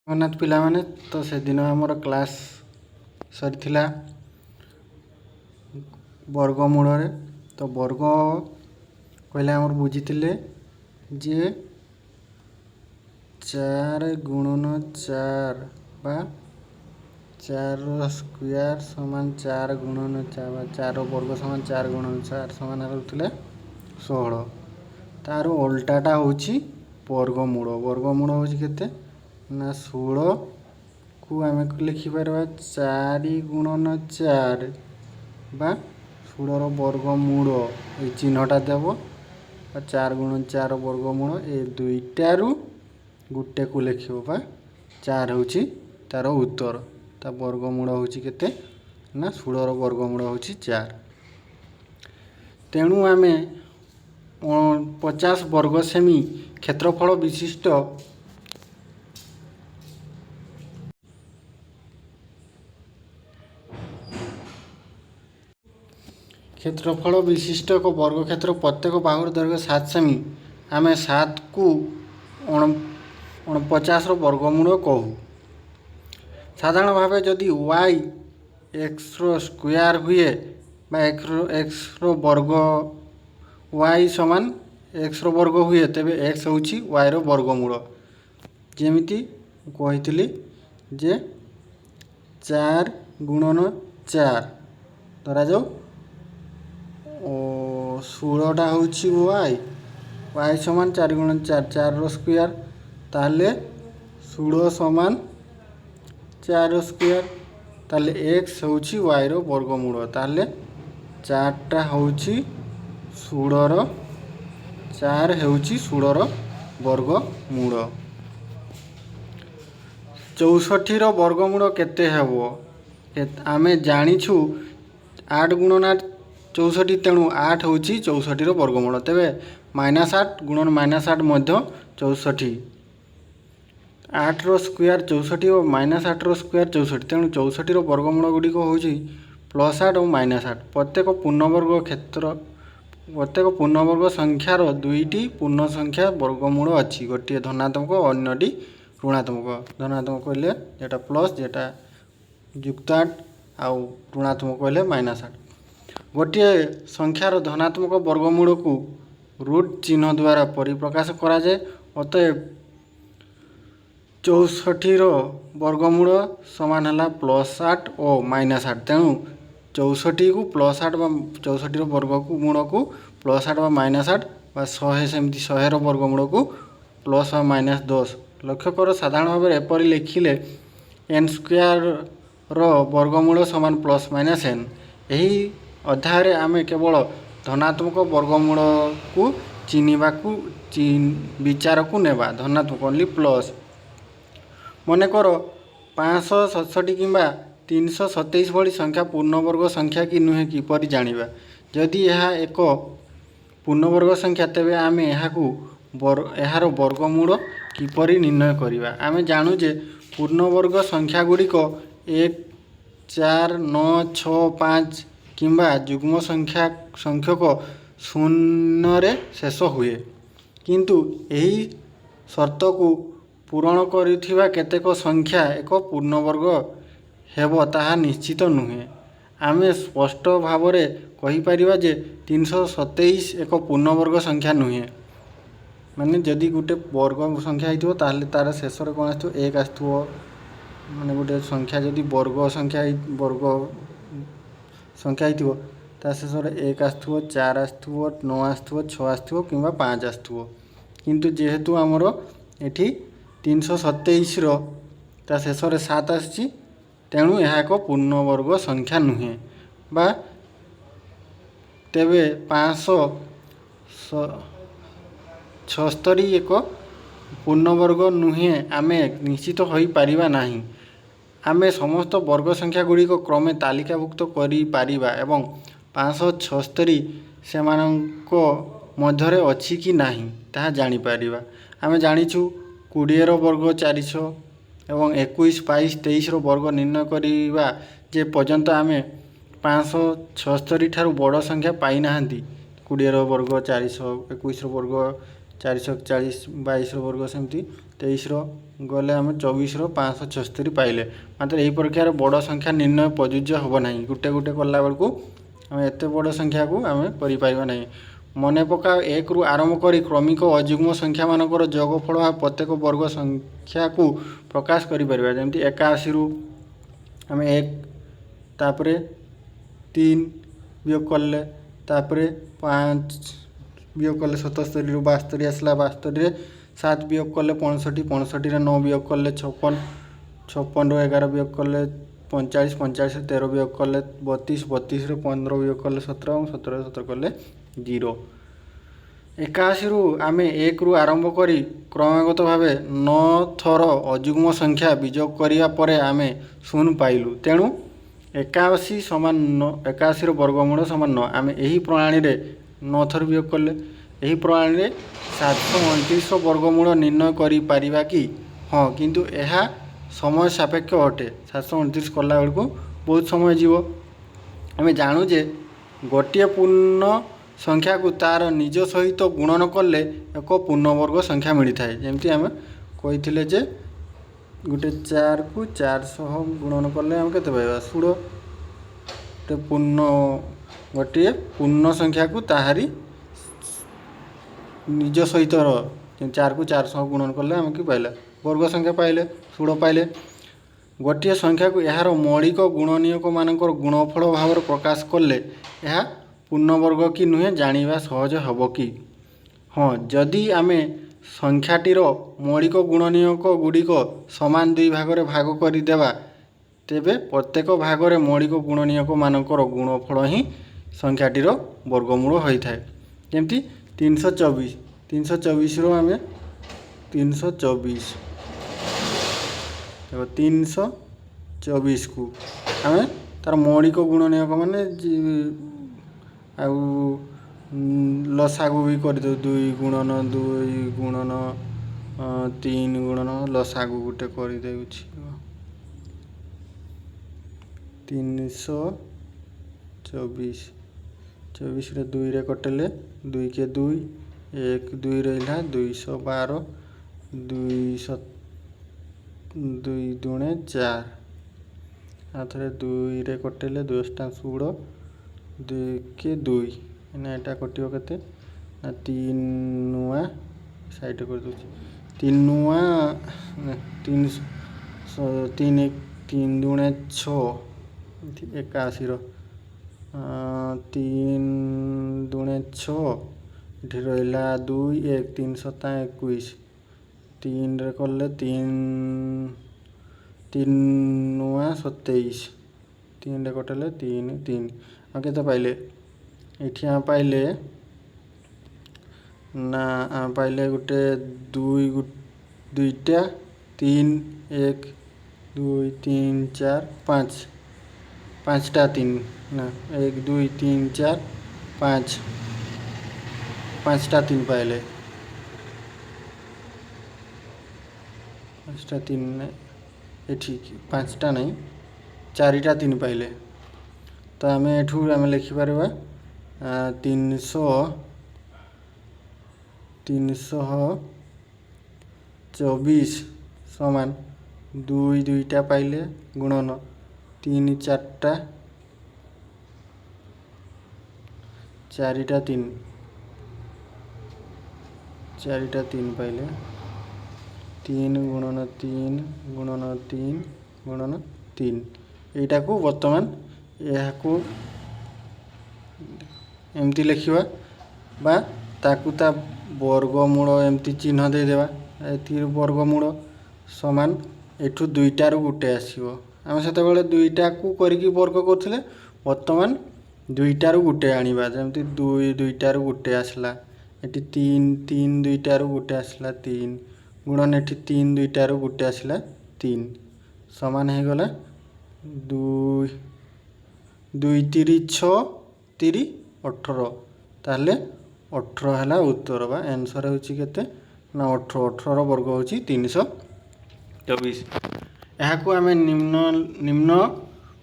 ଜଗନ୍ନାଥ ପିଲାମାନେ ତ ସେଦିନ ଆମର କ୍ଲାସ୍ ସରିଥିଲା ବର୍ଗମୂଳରେ। ତ ବର୍ଗ କହିଲେ ଆମର ବୁଝିଥିଲେ ଯେ 4 ଗୁଣନ 4 ବା 4 ସ୍କୋୟାର ସମାନ 4 ଗୁଣନ 4 ବା 4 ବର୍ଗ ସମାନ 4 ଗୁଣନ 4 ସମାନ ହେଉଥିଲେ 16। ତାର ଓଲଟାଟା ହେଉଛି ବର୍ଗମୂଳ। ବର୍ଗମୂଳ ହେଉଛି କେତେ ନା 16କୁ ଆମେ ଲେଖିପାରିବା 4 ଗୁଣନ 4 ବା 16ର ବର୍ଗମୂଳ। ଏଇ ଚିହ୍ନଟା ଦେବ ବା 4 ଗୁଣନ 4 ବର୍ଗମୂଳ। ଏ ଦୁଇଟାରୁ ଗୋଟେକୁ ଲେଖିବ ବା 4 ହେଉଛି ତାର ଉତ୍ତର। ତା ବର୍ଗମୂଳ ହେଉଛି କେତେ ନା 16ର ବର୍ଗମୂଳ ହେଉଛି 4। ତେଣୁ ଆମେ 50 ବର୍ଗ ସେମି କ୍ଷେତ୍ରଫଳ ବିଶିଷ୍ଟ ଏକ ବର୍ଗକ୍ଷେତ୍ର ପ୍ରତ୍ୟେକ ବାହୁର ଦୈର୍ଘ୍ୟ 7 ସେମି। ଆମେ 7କୁ 49ର ବର୍ଗମୂଳ କହୁ। ସାଧାରଣ ଭାବେ ଯଦି y xର ସ୍କୋୟାର ହୁଏ ବା xର ବର୍ଗ y ସମାନ xର ବର୍ଗ ହୁଏ, ତେବେ x ହେଉଛି yର ବର୍ଗମୂଳ। ଯେମିତି କହିଥିଲି ଯେ 4 ଗୁଣନ 4 ଧରାଯାଉ 16ଟା ହେଉଛି y ସମାନ 4 ଗୁଣନ 4 4ର ସ୍କୋୟାର, ତାହେଲେ 16 ସମାନ 4ର ସ୍କୋୟାର, ତାହେଲେ x ହେଉଛି yର ବର୍ଗମୂଳ। ତାହେଲେ 4ଟା ହେଉଛି 16ର 4 ହେଉଛି 16ର ବର୍ଗମୂଳ। 64ର ବର୍ଗମୂଳ କେତେ ହେବ? ଆମେ ଜାଣିଛୁ 8 ଗୁଣନ 8 64, ତେଣୁ 8 ହେଉଛି 64ର ବର୍ଗମୂଳ। ତେବେ -8 ଗୁଣନ -8 ମଧ୍ୟ 64। 8ର ସ୍କୋୟାର 64 ଓ -8ର ସ୍କୋୟାର 64, ତେଣୁ 64ର ବର୍ଗମୂଳ ଗୁଡ଼ିକ ହେଉଛି +8 ଓ -8। ପ୍ରତ୍ୟେକ ପୂର୍ଣ୍ଣବର୍ଗ ସଂଖ୍ୟାର ଦୁଇଟି ପୂର୍ଣ୍ଣ ସଂଖ୍ୟା ବର୍ଗମୂଳ ଅଛି, ଗୋଟିଏ ଧନାତ୍ମକ ଓ ଅନ୍ୟଟି ଋଣାତ୍ମକ। ଧନାତ୍ମକ କହିଲେ ଯେଟା ପ୍ଲସ୍, ଯେଟା ଯୁକ୍ତ 8, ଆଉ ଋଣାତ୍ମକ କହିଲେ -8। ଗୋଟିଏ ସଂଖ୍ୟାର ଧନାତ୍ମକ ବର୍ଗମୂଳକୁ ରୁଟ୍ ଚିହ୍ନ ଦ୍ୱାରା ପରିପ୍ରକାଶ କରାଯାଏ। ଅତଏବ 64ର ବର୍ଗମୂଳ ସମାନ ହେଲା +8 ଓ -8। ତେଣୁ 64କୁ +8 ବା 64ର ବର୍ଗମୂଳକୁ +8 ବା -8 ବା 100, ସେମିତି 100ର ବର୍ଗମୂଳକୁ ପ୍ଲସ୍ ବା -10। ଲକ୍ଷ୍ୟ କର, ସାଧାରଣ ଭାବରେ ଏପରି ଲେଖିଲେ n² ର ବର୍ଗମୂଳ ସମାନ +-n। ଏହି ଅଧ୍ୟାୟରେ ଆମେ କେବଳ ଧନାତ୍ମକ ବର୍ଗମୂଳକୁ ବିଚାରକୁ ନେବା। ଧନାତ୍ମକ ଓନ୍ଲି ପ୍ଲସ୍। ମନେକର 567 କିମ୍ବା 327 ଭଳି ସଂଖ୍ୟା ପୂର୍ଣ୍ଣବର୍ଗ ସଂଖ୍ୟା କି ନୁହେଁ କିପରି ଜାଣିବା? ଯଦି ଏହା ଏକ ପୂର୍ଣ୍ଣବର୍ଗ ସଂଖ୍ୟା, ତେବେ ଆମେ ଏହାର ବର୍ଗମୂଳ କିପରି ନିର୍ଣ୍ଣୟ କରିବା? ଆମେ ଜାଣୁ ଯେ ପୂର୍ଣ୍ଣବର୍ଗ ସଂଖ୍ୟାଗୁଡ଼ିକ 1, 4, 9, 6, 5 କିମ୍ବା ଯୁଗ୍ମ ସଂଖ୍ୟକ 0ରେ ଶେଷ ହୁଏ। କିନ୍ତୁ ଏହି ସର୍ତ୍ତକୁ ପୂରଣ କରୁଥିବା କେତେକ ସଂଖ୍ୟା ଏକ ପୂର୍ଣ୍ଣବର୍ଗ ହେବ ତାହା ନିଶ୍ଚିତ ନୁହେଁ। ଆମେ ସ୍ପଷ୍ଟ ଭାବରେ କହିପାରିବା ଯେ 327 ଏକ ପୂର୍ଣ୍ଣବର୍ଗ ସଂଖ୍ୟା ନୁହେଁ। ମାନେ ଯଦି ଗୋଟେ ବର୍ଗ ସଂଖ୍ୟା ହେଇଥିବ, ତାହେଲେ ତାର ଶେଷରେ କ'ଣ ଆସିଥିବ? 1 ଆସିଥିବ। ମାନେ ଗୋଟେ ସଂଖ୍ୟା ଯଦି ବର୍ଗ ସଂଖ୍ୟା ହେଇଥିବ, ତା ଶେଷରେ 1 ଆସିଥିବ, 4 ଆସିଥିବ, 9 ଆସିଥିବ, 6 ଆସିଥିବ କିମ୍ବା 5 ଆସିଥିବ। କିନ୍ତୁ ଯେହେତୁ ଆମର ଏଠି 327ର ତା ଶେଷରେ 7 ଆସିଛି, ତେଣୁ ଏହା ଏକ ପୂର୍ଣ୍ଣବର୍ଗ ସଂଖ୍ୟା ନୁହେଁ। ବା ତେବେ 567 ଏକ ପୂର୍ଣ୍ଣବର୍ଗ ନୁହେଁ ଆମେ ନିଶ୍ଚିତ ହୋଇପାରିବା ନାହିଁ। ଆମେ ସମସ୍ତ ବର୍ଗ ସଂଖ୍ୟାଗୁଡ଼ିକ କ୍ରମେ ତାଲିକାଭୁକ୍ତ କରିପାରିବା ଏବଂ 567 ସେମାନଙ୍କ ମଧ୍ୟରେ ଅଛି କି ନାହିଁ ତାହା ଜାଣିପାରିବା। ଆମେ ଜାଣିଛୁ 20ର ବର୍ଗ 400 ଏବଂ 21, 22, 23ର ବର୍ଗ ନିର୍ଣ୍ଣୟ କରିବା ଯେ ପର୍ଯ୍ୟନ୍ତ ଆମେ 567 ଠାରୁ ବଡ଼ ସଂଖ୍ୟା ପାଇନାହାନ୍ତି। 20ର ବର୍ଗ 400, 21ର ବର୍ଗ 440, 22ର ବର୍ଗ ସେମିତି, 23ର गले आम 24,576 पाइले। मात्र यही परीक्षार बड़ संख्या निर्णय प्रযোज्य हम ना गोटे गोटे कला बेलू आम एत बड़ संख्या को आम कर ना। मन पका 1 रु आरंभ कर क्रमिक अजुग्म संख्या मानकर जोगफल प्रत्येक वर्ग संख्या को प्रकाश करें जमी 81 रु आम 1 तापर 3 वियोग कले 5 वियोग कले 77 रु 72 आसला 72 7 वियोग कले 65 65 9 वियोग कले 56 56 रु 11 वियोग कले 45 45 13 वियोग कले 32 32 रु 15 वियोग कले 17 और 17 17 कले 0। 81 रु आम 1 रु आरंभ कर क्रमागत भाव 9 थर अजुग्म संख्या विजोग करिया परे आम 0 पाइलु। तेणु 81 समान 81 वर्गमूल समान 9 आम यही प्रणाली रे 9 थर वियोग कले यही प्रणाली रे 729 वर्गमूल निर्णय करि परिबा कि हाँ किंतु यह समय सापेक्ष अटे 729 कला बेलू बहुत समय जीव। आम जानू जे गोटे पूर्ण संख्या को तार निज सहित गुणन कले एक पूर्णवर्ग संख्या मिलता है। जमती आम कही जे गोटे 4 को 400 गुणन कले आम केते पाइबा 16 गोटे पूर्ण संख्या को ताहारी निज सहित 4 को 400 गुणन कले आम कि पाइला वर्ग संख्या पाइले 16 पाइले। गोटे संख्या को यार मौलिक गुणनीयक मानकर गुणफल भाव प्रकाश कले यह पूर्णवर्ग कि नुहे जानिबा सहज हब कि हाँ जदि आम संख्याटीर मौलिक गुणनीयक गुड़िक समान 2 भाग में भाग करदेवा तेबे प्रत्येक भाग में मौलिक गुणनीयक मानकर गुणफल ही संख्याटीर वर्गमूल होता है। जमती 324 324 रो आम 324 देखो 324 को आम तार मौलिक गुणनीयक माने आउ लसागु भी करदे 2 गुणन 2 गुणन 3 गुणन लसागु गोटे कर 324 24 रे 2 रे कटले 2 के 2 1 2 रहा 212 2 2 दुणे 4 आथरे 2 रे कटले 2 16 2 के 2 ना यहाँ कटो के 3 नुआ साइड कर दूँ 3 नुआ 3 3 3 दुणे 6 81 3 दुणे 6 ये रहा 2 1 3 7 21 3 रे कले 3 नुआ 27 3 रे कटले 3 3 आ के पाइले ये आम पाइले ना आम पाइले गोटे 2टा 3 1 2 3 4 5 5टा 3 ना 1 2 3 4 5 5टा 3 पाइले 5टा 3 ये ठीक 5टा नहीं 4टा 3 पाइले तो आम एठू आम लिखिपर 324 समान 2 2टा पाइले गुणन 3 4टा 4टा 3 4टा 3 पाइले 3 गुणन 3 गुणन 3 गुणन 3 यटा को वर्तमान यह को एमती लिखा बा ताकू ता वर्गमूल एमती चिन्ह देदेवा ए वर्गमूल समान एठू 2टारू गोटे आसो आम से 2टा को करके वर्ग करते बर्तमान 2टारू गोटे आनिबा जमती 2 2टारू गोटे आसला एटी 3 3 2टारू गोटे आसला 3 गुणन एटी 3 2टारू गोटे आसला 3 समान हो गला 2 2 3 6 3 18 ताहले 18 है उत्तर बा आंसर होची केते ना 18 18 वर्ग होची 324 यहाँ को आम निम्न निम्न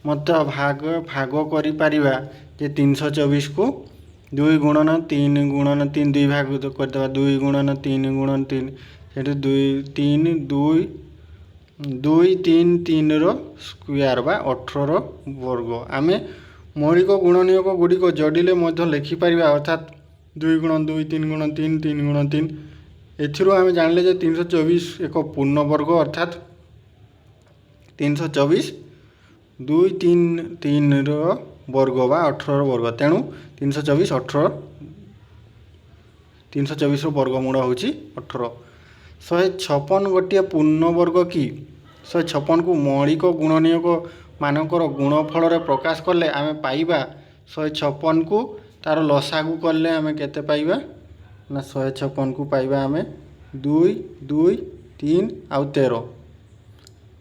मत भाग भाग करि परिबा जे 324 को 2 गुणन 3 गुणन 3 2 भाग करदेवा 2 गुणन 3 गुणन 3 से 2 3 2 2 3 3 ର ସ୍କୋୟାର ବା 18 ର ବର୍ଗ। ଆମେ ମୌଳିକ ଗୁଣନୀୟକ ଗୁଡ଼ିକ ଯୋଡ଼ିଲେ ମଧ୍ୟ ଲେଖିପାରିବା, ଅର୍ଥାତ୍ 2 ଗୁଣ 2 3 ଗୁଣ 3 3 ଗୁଣ 3। ଏଥିରୁ ଆମେ ଜାଣିଲେ ଯେ 324 ଏକ ପୂର୍ଣ୍ଣବର୍ଗ, ଅର୍ଥାତ୍ 324 2 3 3 ର ବର୍ଗ ବା 18 ର ବର୍ଗ। ତେଣୁ 324 ର ବର୍ଗମୂଳ ହେଉଛି 18। 156 ଗୋଟିଏ ପୂର୍ଣ୍ଣବର୍ଗ କି? 156କୁ ମୌଳିକ ଗୁଣନୀୟକ ମାନଙ୍କର ଗୁଣଫଳରେ ପ୍ରକାଶ କଲେ ଆମେ ପାଇବା 156କୁ ତା'ର ଲସାଗୁ କଲେ ଆମେ କେତେ ପାଇବା ନା 156କୁ ପାଇବା ଆମେ 2 2 3 ଆଉ 13।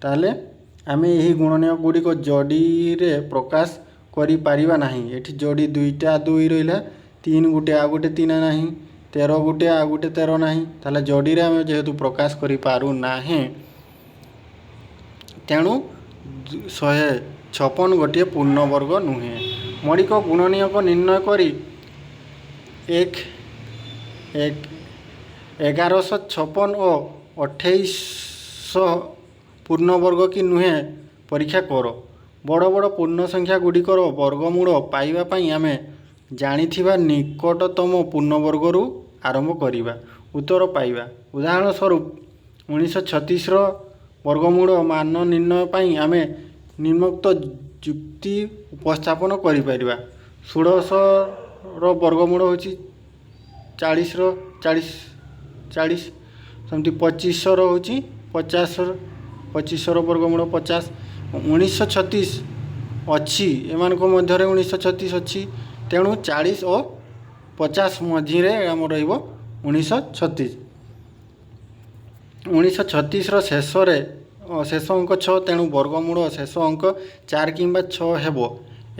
ତାହେଲେ ଆମେ ଏହି ଗୁଣନୀୟକ ଗୁଡ଼ିକ ଯୋଡ଼ିରେ ପ୍ରକାଶ କରିପାରିବା ନାହିଁ। ଏଠି ଯୋଡ଼ି 2ଟା 2 ରହିଲା, 3 ଗୋଟେ ଆଉ ଗୋଟେ 3 ନାହିଁ, 13 ଗୋଟେ ଆଉ ଗୋଟେ 13 ନାହିଁ। ତାହେଲେ ଯୋଡ଼ିରେ ଆମେ ଯେହେତୁ ପ୍ରକାଶ କରିପାରୁନାହେଁ, ତେଣୁ 156 ଗୋଟିଏ ପୂର୍ଣ୍ଣବର୍ଗ ନୁହେଁ। ମୌଳିକ ଗୁଣନୀୟକ ନିର୍ଣ୍ଣୟ କରି 1156 ଓ 2800 ପୂର୍ଣ୍ଣବର୍ଗ କି ନୁହେଁ ପରୀକ୍ଷା କର। ବଡ଼ ବଡ଼ ପୂର୍ଣ୍ଣ ସଂଖ୍ୟା ଗୁଡ଼ିକର ବର୍ଗମୂଳ ପାଇବା ପାଇଁ ଆମେ ଜାଣିଥିବା ନିକଟତମ ପୂର୍ଣ୍ଣବର୍ଗରୁ ଆରମ୍ଭ କରିବା, ଉତ୍ତର ପାଇବା। ଉଦାହରଣ ସ୍ୱରୂପ 1936ର ବର୍ଗମୂଳ ମାନ ନିର୍ଣ୍ଣୟ ପାଇଁ ଆମେ ନିମ୍ନୋକ୍ତ ଯୁକ୍ତି ଉପସ୍ଥାପନ କରିପାରିବା। 16ର ବର୍ଗମୂଳ ହେଉଛି 40ର 40, ସେମିତି 2500ର ହେଉଛି 50, 2500ର ବର୍ଗମୂଳ 50। 1936 ଅଛି, ଏମାନଙ୍କ ମଧ୍ୟରେ 1936 ଅଛି, ତେଣୁ 40 ଓ 50 ମଝିରେ ଆମର ରହିବ 1936। 1936ର ଶେଷ ଅଙ୍କ 6, ତେଣୁ ବର୍ଗମୂଳ ଶେଷ ଅଙ୍କ 4 କିମ୍ବା 6 ହେବ।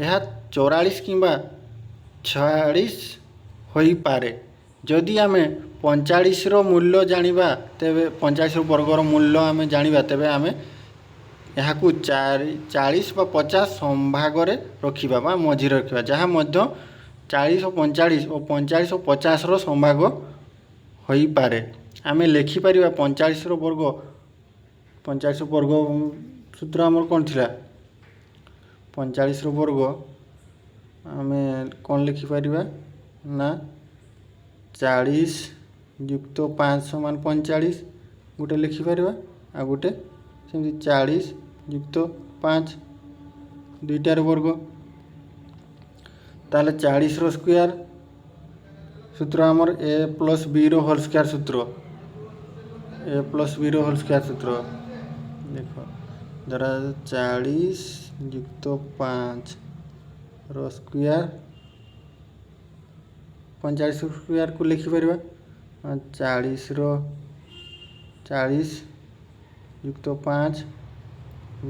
ଏହା 44 କିମ୍ବା 46 ହୋଇପାରେ। ଯଦି ଆମେ 45ର ମୂଲ୍ୟ ଜାଣିବା, ତେବେ 45ର ବର୍ଗର ମୂଲ୍ୟ ଆମେ ଜାଣିବା, ତେବେ ଆମେ ଏହାକୁ 40 ବା 50 ସମ୍ଭାଗରେ ରଖିବା ବା ମଝିରେ ରଖିବା, ଯାହା ମଧ୍ୟ 40 ଓ 45 ଓ 45 ଓ 50ର ସମ୍ଭାଗ ହୋଇପାରେ। ଆମେ ଲେଖିପାରିବା 45ର ବର୍ଗ ସୂତ୍ର ଆମର କ'ଣ ଥିଲା? 45ର ବର୍ଗ ଆମେ କ'ଣ ଲେଖିପାରିବା ନା 40 ଯୁକ୍ତ 5 ସମାନ 45 ଗୋଟେ ଲେଖିପାରିବା, ଆଉ ଗୋଟେ ସେମିତି 40 ଯୁକ୍ତ 5 ଦୁଇଟାର ବର୍ଗ। ତାହେଲେ 40ର ସ୍କୋୟାର ସୂତ୍ର ଆମର a ପ୍ଲସ୍ bର ହୋଲ୍ ସ୍କୋୟାର ସୂତ୍ର, a ପ୍ଲସ୍ bର ହୋଲ୍ ସ୍କୋୟାର ସୂତ୍ର। ଦେଖ ଧରା 40 ଯୁକ୍ତ 5ର ସ୍କୋୟାର 45ର ସ୍କୋୟାରକୁ ଲେଖିପାରିବା 40 ଯୁକ୍ତ 5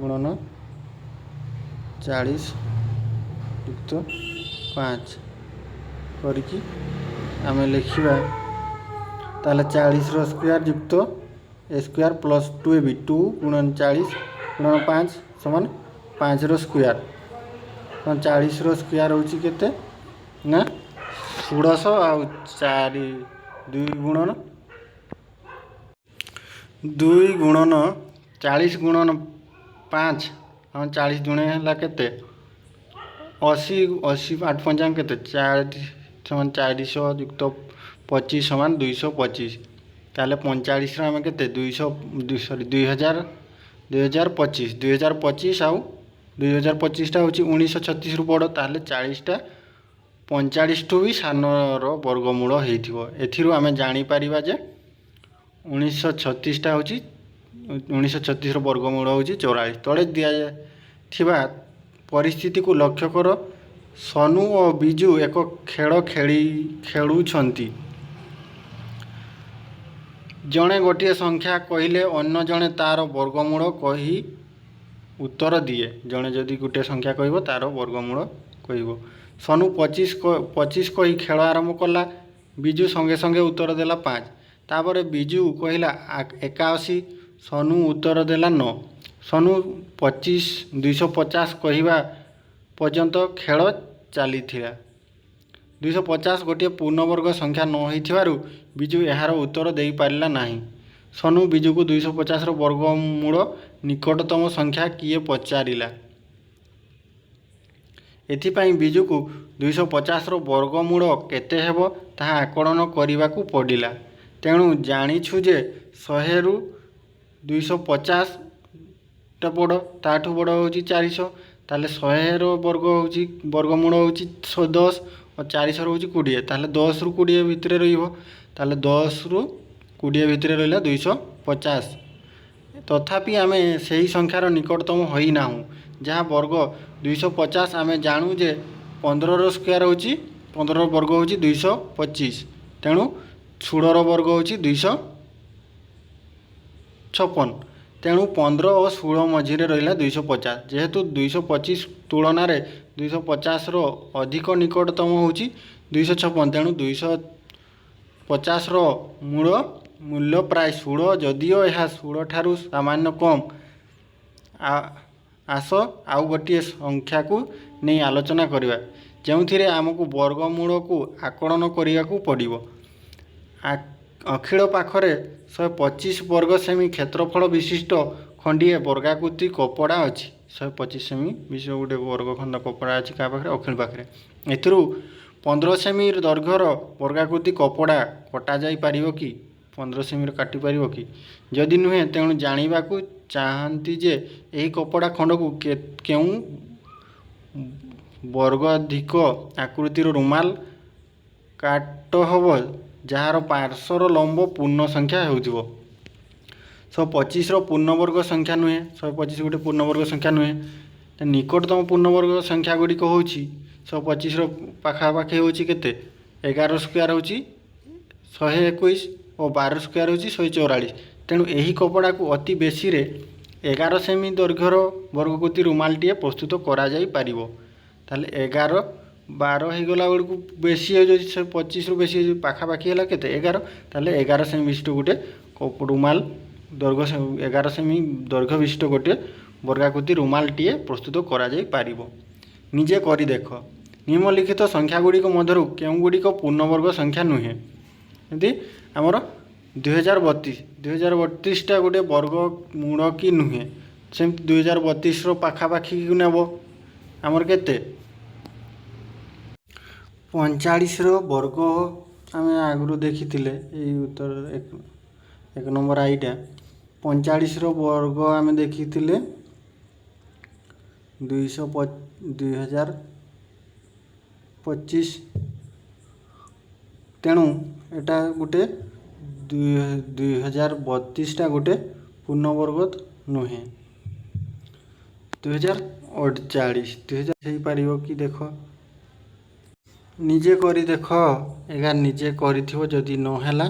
ଗୁଣନ 40 ଯୁକ୍ତ 5 କରିକି ଆମେ ଲେଖିବା। ତାହେଲେ 40ର ସ୍କୋୟାର ଯୁକ୍ତ a ସ୍କୋୟାର ପ୍ଲସ୍ 2ab, 2 ଗୁଣନ 40 ଗୁଣନ 5 ସମାନ 5ର ସ୍କୋୟାର। 40ର ସ୍କୋୟାର ହେଉଛି କେତେ ନା 1600 ଆଉ 4 2 ଗୁଣନ 40 ଗୁଣନ 5 ଆଉ 40 ଦୁଣେ ହେଲା କେତେ 80, 8 ପଞ୍ଚାଙ୍ଗ କେତେ 4 ସମାନ 400 ଯୁକ୍ତ 25 ସମାନ 225। ତାହେଲେ 45ର ଆମେ କେତେ 2025 ଆଉ 2025ଟା ହେଉଛି 1936ରୁ ବଡ଼, ତାହେଲେ 40ଟା 45ଠୁ ବି ସାନର ବର୍ଗମୂଳ ହେଇଥିବ। ଏଥିରୁ ଆମେ ଜାଣିପାରିବା ଯେ 1936ର ବର୍ଗମୂଳ ହେଉଛି 44। ତଳେ ଦିଆଥିବା ପରିସ୍ଥିତିକୁ ଲକ୍ଷ୍ୟ କର। ସନୁ ଓ ବିଜୁ ଏକ ଖେଳ ଖେଳୁଛନ୍ତି। ଜଣେ ଗୋଟିଏ ସଂଖ୍ୟା କହିଲେ ଅନ୍ୟ ଜଣେ ତା'ର ବର୍ଗମୂଳ କହି ଉତ୍ତର ଦିଏ। ଜଣେ ଯଦି ଗୋଟିଏ ସଂଖ୍ୟା କହିବ, ତା'ର ବର୍ଗମୂଳ କହିବ। ସନୁ 25 କହି ଖେଳ ଆରମ୍ଭ କଲା। ବିଜୁ ସଙ୍ଗେ ସଙ୍ଗେ ଉତ୍ତର ଦେଲା 5। ତାପରେ ବିଜୁ କହିଲା 81, ସନୁ ଉତ୍ତର ଦେଲା 9। ସନୁ 250 କହିବା ପର୍ଯ୍ୟନ୍ତ ଖେଳ ଚାଲିଥିଲା। 250 ଗୋଟିଏ ପୂର୍ଣ୍ଣବର୍ଗ ସଂଖ୍ୟା ନ ହୋଇଥିବାରୁ ବିଜୁ ଏହାର ଉତ୍ତର ଦେଇପାରିଲା ନାହିଁ। ସନୁ ବିଜୁକୁ 250ର ବର୍ଗମୂଳ ନିକଟତମ ସଂଖ୍ୟା କିଏ ପଚାରିଲା। ଏଥିପାଇଁ ବିଜୁକୁ 250ର ବର୍ଗମୂଳ କେତେ ହେବ ତାହା ଆକଳନ କରିବାକୁ ପଡ଼ିଲା। ତେଣୁ ଜାଣିଛୁ ଯେ 100ରୁ 250ଟା ବଡ଼, ତାଠୁ ବଡ଼ ହେଉଛି 400। ତାହେଲେ 100ର ବର୍ଗମୂଳ ହେଉଛି 10 ଓ 400 ହେଉଛି 20। ତାହେଲେ 10ରୁ 20 ଭିତରେ ରହିବ। ତାହେଲେ 10ରୁ 20 ଭିତରେ ରହିଲା 250। ତଥାପି ଆମେ ସେହି ସଂଖ୍ୟାର ନିକଟତମ ହୋଇନାହୁଁ ଯାହା ବର୍ଗ 250। ଆମେ ଜାଣୁ ଯେ 15ର ସ୍କୋୟାର ହେଉଛି 15ର ବର୍ଗ ହେଉଛି 225। ତେଣୁ 16ର ବର୍ଗ ହେଉଛି 256। ତେଣୁ 15 ଓ 16 ମଝିରେ ରହିଲା 250। ଯେହେତୁ 225 ତୁଳନାରେ 250ର ଅଧିକ ନିକଟତମ ହେଉଛି 256, ତେଣୁ 250ର ମୂଲ୍ୟ ପ୍ରାୟ 16। ଯଦିଓ ଏହା 16 ଠାରୁ ସାମାନ୍ୟ କମ୍। ଆସ ଆଉ ଗୋଟିଏ ସଂଖ୍ୟାକୁ ନେଇ ଆଲୋଚନା କରିବା ଯେଉଁଥିରେ ଆମକୁ ବର୍ଗମୂଳକୁ ଆକଳନ କରିବାକୁ ପଡ଼ିବ। ଅଖିଳ ପାଖରେ 125 ବର୍ଗ ସେମି କ୍ଷେତ୍ରଫଳ ବିଶିଷ୍ଟ ଖଣ୍ଡିଏ ବର୍ଗାକୃତି କପଡ଼ା ଅଛି। 125 ସେମି ବିଶିଷ୍ଟ ଗୋଟିଏ ବର୍ଗଖଣ୍ଡ କପଡ଼ା ଅଛି କାହା ପାଖରେ? ଅଖିଳ ପାଖରେ। ଏଥିରୁ 15 ସେମି ଦୈର୍ଘ୍ୟର ବର୍ଗାକୃତି କପଡ଼ା କଟାଯାଇ ପାରିବ କି? 15 ସେମିର କାଟିପାରିବ କି? ଯଦି ନୁହେଁ, ତେଣୁ ଜାଣିବାକୁ ଚାହାନ୍ତି ଯେ ଏହି କପଡ଼ା ଖଣ୍ଡକୁ କେଉଁ ବର୍ଗାଧିକ ଆକୃତିର ରୁମାଲ କାଟ ହେବ ଯାହାର ପାର୍ଶ୍ୱର ଲମ୍ବ ପୂର୍ଣ୍ଣ ସଂଖ୍ୟା ହେଉଥିବ। 125ର ପୂର୍ଣ୍ଣବର୍ଗ ସଂଖ୍ୟା ନୁହେଁ। 125 ଗୋଟେ ପୂର୍ଣ୍ଣବର୍ଗ ସଂଖ୍ୟା ନୁହେଁ। ନିକଟତମ ପୂର୍ଣ୍ଣବର୍ଗ ସଂଖ୍ୟା ଗୁଡ଼ିକ ହେଉଛି 125ର ପାଖାପାଖି ହେଉଛି କେତେ? 11 ସ୍କୋୟାର ହେଉଛି 121 ଓ 12 ସ୍କୋୟାର ହେଉଛି 144। ତେଣୁ ଏହି କପଡ଼ାକୁ ଅତି ବେଶୀରେ 11 ସେମି ଦୈର୍ଘ୍ୟର ବର୍ଗାକୃତି ରୁମାଲଟିଏ ପ୍ରସ୍ତୁତ କରାଯାଇପାରିବ। ତାହେଲେ 11 12 ହେଇଗଲା ବେଳକୁ ବେଶୀ ହେଇଯାଉଛି, 125ରୁ ବେଶୀ ହେଇଯାଉଛି, ପାଖାପାଖି ହେଲା କେତେ? 11। ତାହେଲେ 11 ସେମି ବିଶିଷ୍ଟ ଗୋଟେ ରୁମାଲ ଦୈର୍ଘ୍ୟ 11 ସେମି ଦୈର୍ଘ୍ୟ ବିଶିଷ୍ଟ ଗୋଟିଏ ବର୍ଗାକୃତି ରୁମାଲଟିଏ ପ୍ରସ୍ତୁତ କରାଯାଇପାରିବ। ନିଜେ କରି ଦେଖ। ନିମ୍ନଲିଖିତ ସଂଖ୍ୟାଗୁଡ଼ିକ ମଧ୍ୟରୁ କେଉଁଗୁଡ଼ିକ ପୂର୍ଣ୍ଣବର୍ଗ ସଂଖ୍ୟା ନୁହେଁ? ଯେମିତି ଆମର 2032ଟା ଗୋଟେ ବର୍ଗମୂଳ କି ନୁହେଁ? ସେମିତି 2032ର ପାଖାପାଖିକୁ ନେବ ଆମର କେତେ? 45ର ବର୍ଗ ଆମେ ଆଗରୁ ଦେଖିଥିଲେ। ଏଇ ଉତ୍ତର 1 ନମ୍ବର ଆଇଟା 45ର ବର୍ଗ ଆମେ ଦେଖିଥିଲେ 2025। ତେଣୁ ଏଟା ଗୋଟେ 2032ଟା ଗୋଟେ ପୂର୍ଣ୍ଣବର୍ଗ ନୁହେଁ। 2048 ହେଇପାରିବ କି ଦେଖ? ନିଜେ କରି ଦେଖ। ଏଗା ନିଜେ କରିଥିବ। ଯଦି ନ ହେଲା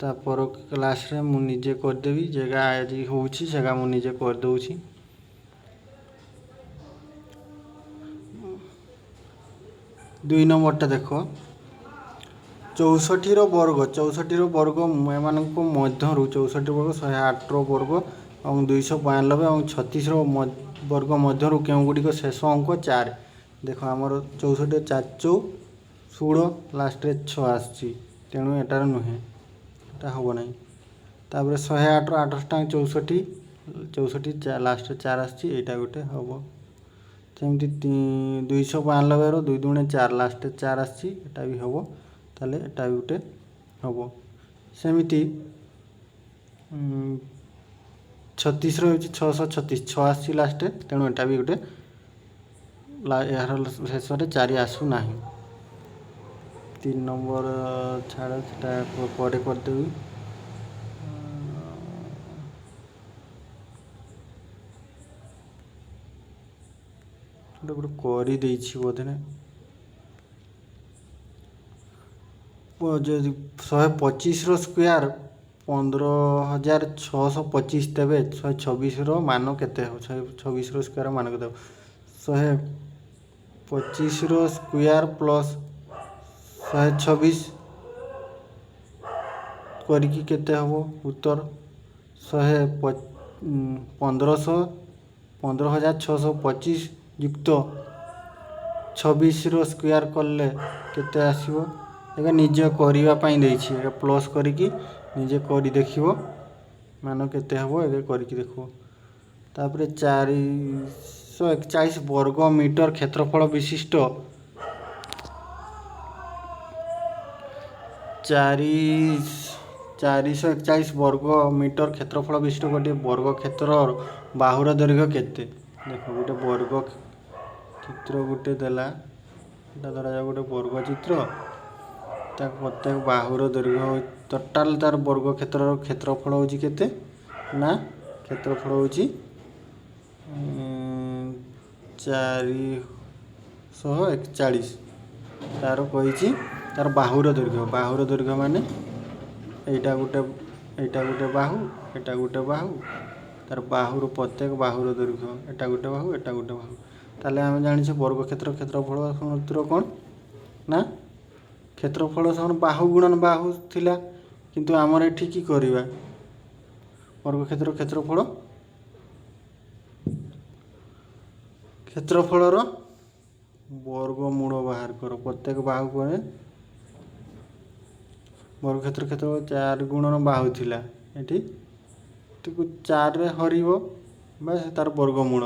ତାପର କ୍ଲାସ୍ରେ ମୁଁ ନିଜେ କରିଦେବି। ଯେଗା ଆଜି ହେଉଛି ସେଗା ମୁଁ ନିଜେ କରିଦେଉଛି। ଦୁଇ ନମ୍ବରଟା ଦେଖ। 64ର ବର୍ଗ ଏମାନଙ୍କ ମଧ୍ୟରୁ 64 ବର୍ଗ 108ର ବର୍ଗ ଏବଂ 292 ଏବଂ 36ର ବର୍ଗ ମଧ୍ୟରୁ କେଉଁଗୁଡ଼ିକ ଶେଷ ଅଙ୍କ 4? ଦେଖ ଆମର 64 4 ଚଉ 16 ଲାଷ୍ଟରେ 6 ଆସିଛି। ତେଣୁ ଏଟାର ନୁହେଁ, ଏଟା ହେବ ନାହିଁ। ତାପରେ 108ର 8 64 ଲାଷ୍ଟରେ 4 ଆସିଛି, ଏଇଟା ଗୋଟେ ହେବ। ସେମିତି 292ର 2 ଦୁଣେ 4 ଲାଷ୍ଟରେ 4 ଆସିଛି, ଏଟା ବି ହେବ। ତାହେଲେ ଏଟା ବି ଗୋଟେ ହେବ। ସେମିତି 36ର ହେଉଛି 636, 6 ଆସିଛି ଲାଷ୍ଟରେ, ତେଣୁ ଏଟା ବି ଗୋଟେ ଏହାର ଶେଷରେ 4 ଆସୁନାହିଁ। 3 ନମ୍ବର ଛାଡ଼, ସେଟା ପରେ କରିଦେବି। ଗୋଟେ କରିଦେଇଛି ବୋଧେ। ଯଦି 125ର ସ୍କୋୟାର 15,625, ତେବେ 126ର ମାନ କେତେ ହେବ? 126ର ସ୍କୋୟାର ମାନ କେତେ ହେବ? 125ର ସ୍କୋୟାର ପ୍ଲସ୍ 126 କରିକି କେତେ ହେବ ଉତ୍ତର? 15,625 ଯୁକ୍ତ 26ର ସ୍କୋୟାର କଲେ କେତେ ଆସିବ? ଏବେ ନିଜେ କରିବା ପାଇଁ ଦେଇଛି। ଏବେ ପ୍ଲସ୍ କରିକି ନିଜେ କରି ଦେଖିବ ମାନ କେତେ ହେବ। ଏବେ କରିକି ଦେଖିବ। तापर 441 वर्ग मीटर क्षेत्रफल विशिष्ट 441 वर्ग मीटर क्षेत्रफल विशिष्ट गोटे वर्ग क्षेत्र बाहुर दैर्घ्य केते। देख गोटे वर्ग चित्र गोटे देला धरा जाए गोटे वर्ग चित्र प्रत्येक बाहुर दैर्घ्य टोटाल तार वर्ग क्षेत्रफल होची केते ना क्षेत्रफल होची 441 तार कही तार बाहुर दैर्घ्य माने एटा गोटे बाहु एटा गोटे बाहु तार बाहुर प्रत्येक बाहुर दैर्घ्य एटा गोटे बाहु ताले आम जानी वर्ग क्षेत्रफल सूत्र कौन ना क्षेत्रफल समान बाहु गुणन बाहु थिला किंतु आमर एठी की करिवा वर्ग क्षेत्रफल वर्गमूल बाहर कर प्रत्येक बाहु को वर्ग क्षेत्रफल 4 गुणन बाहु थिला एठी 4 रे हरिबो बस तार वर्गमूल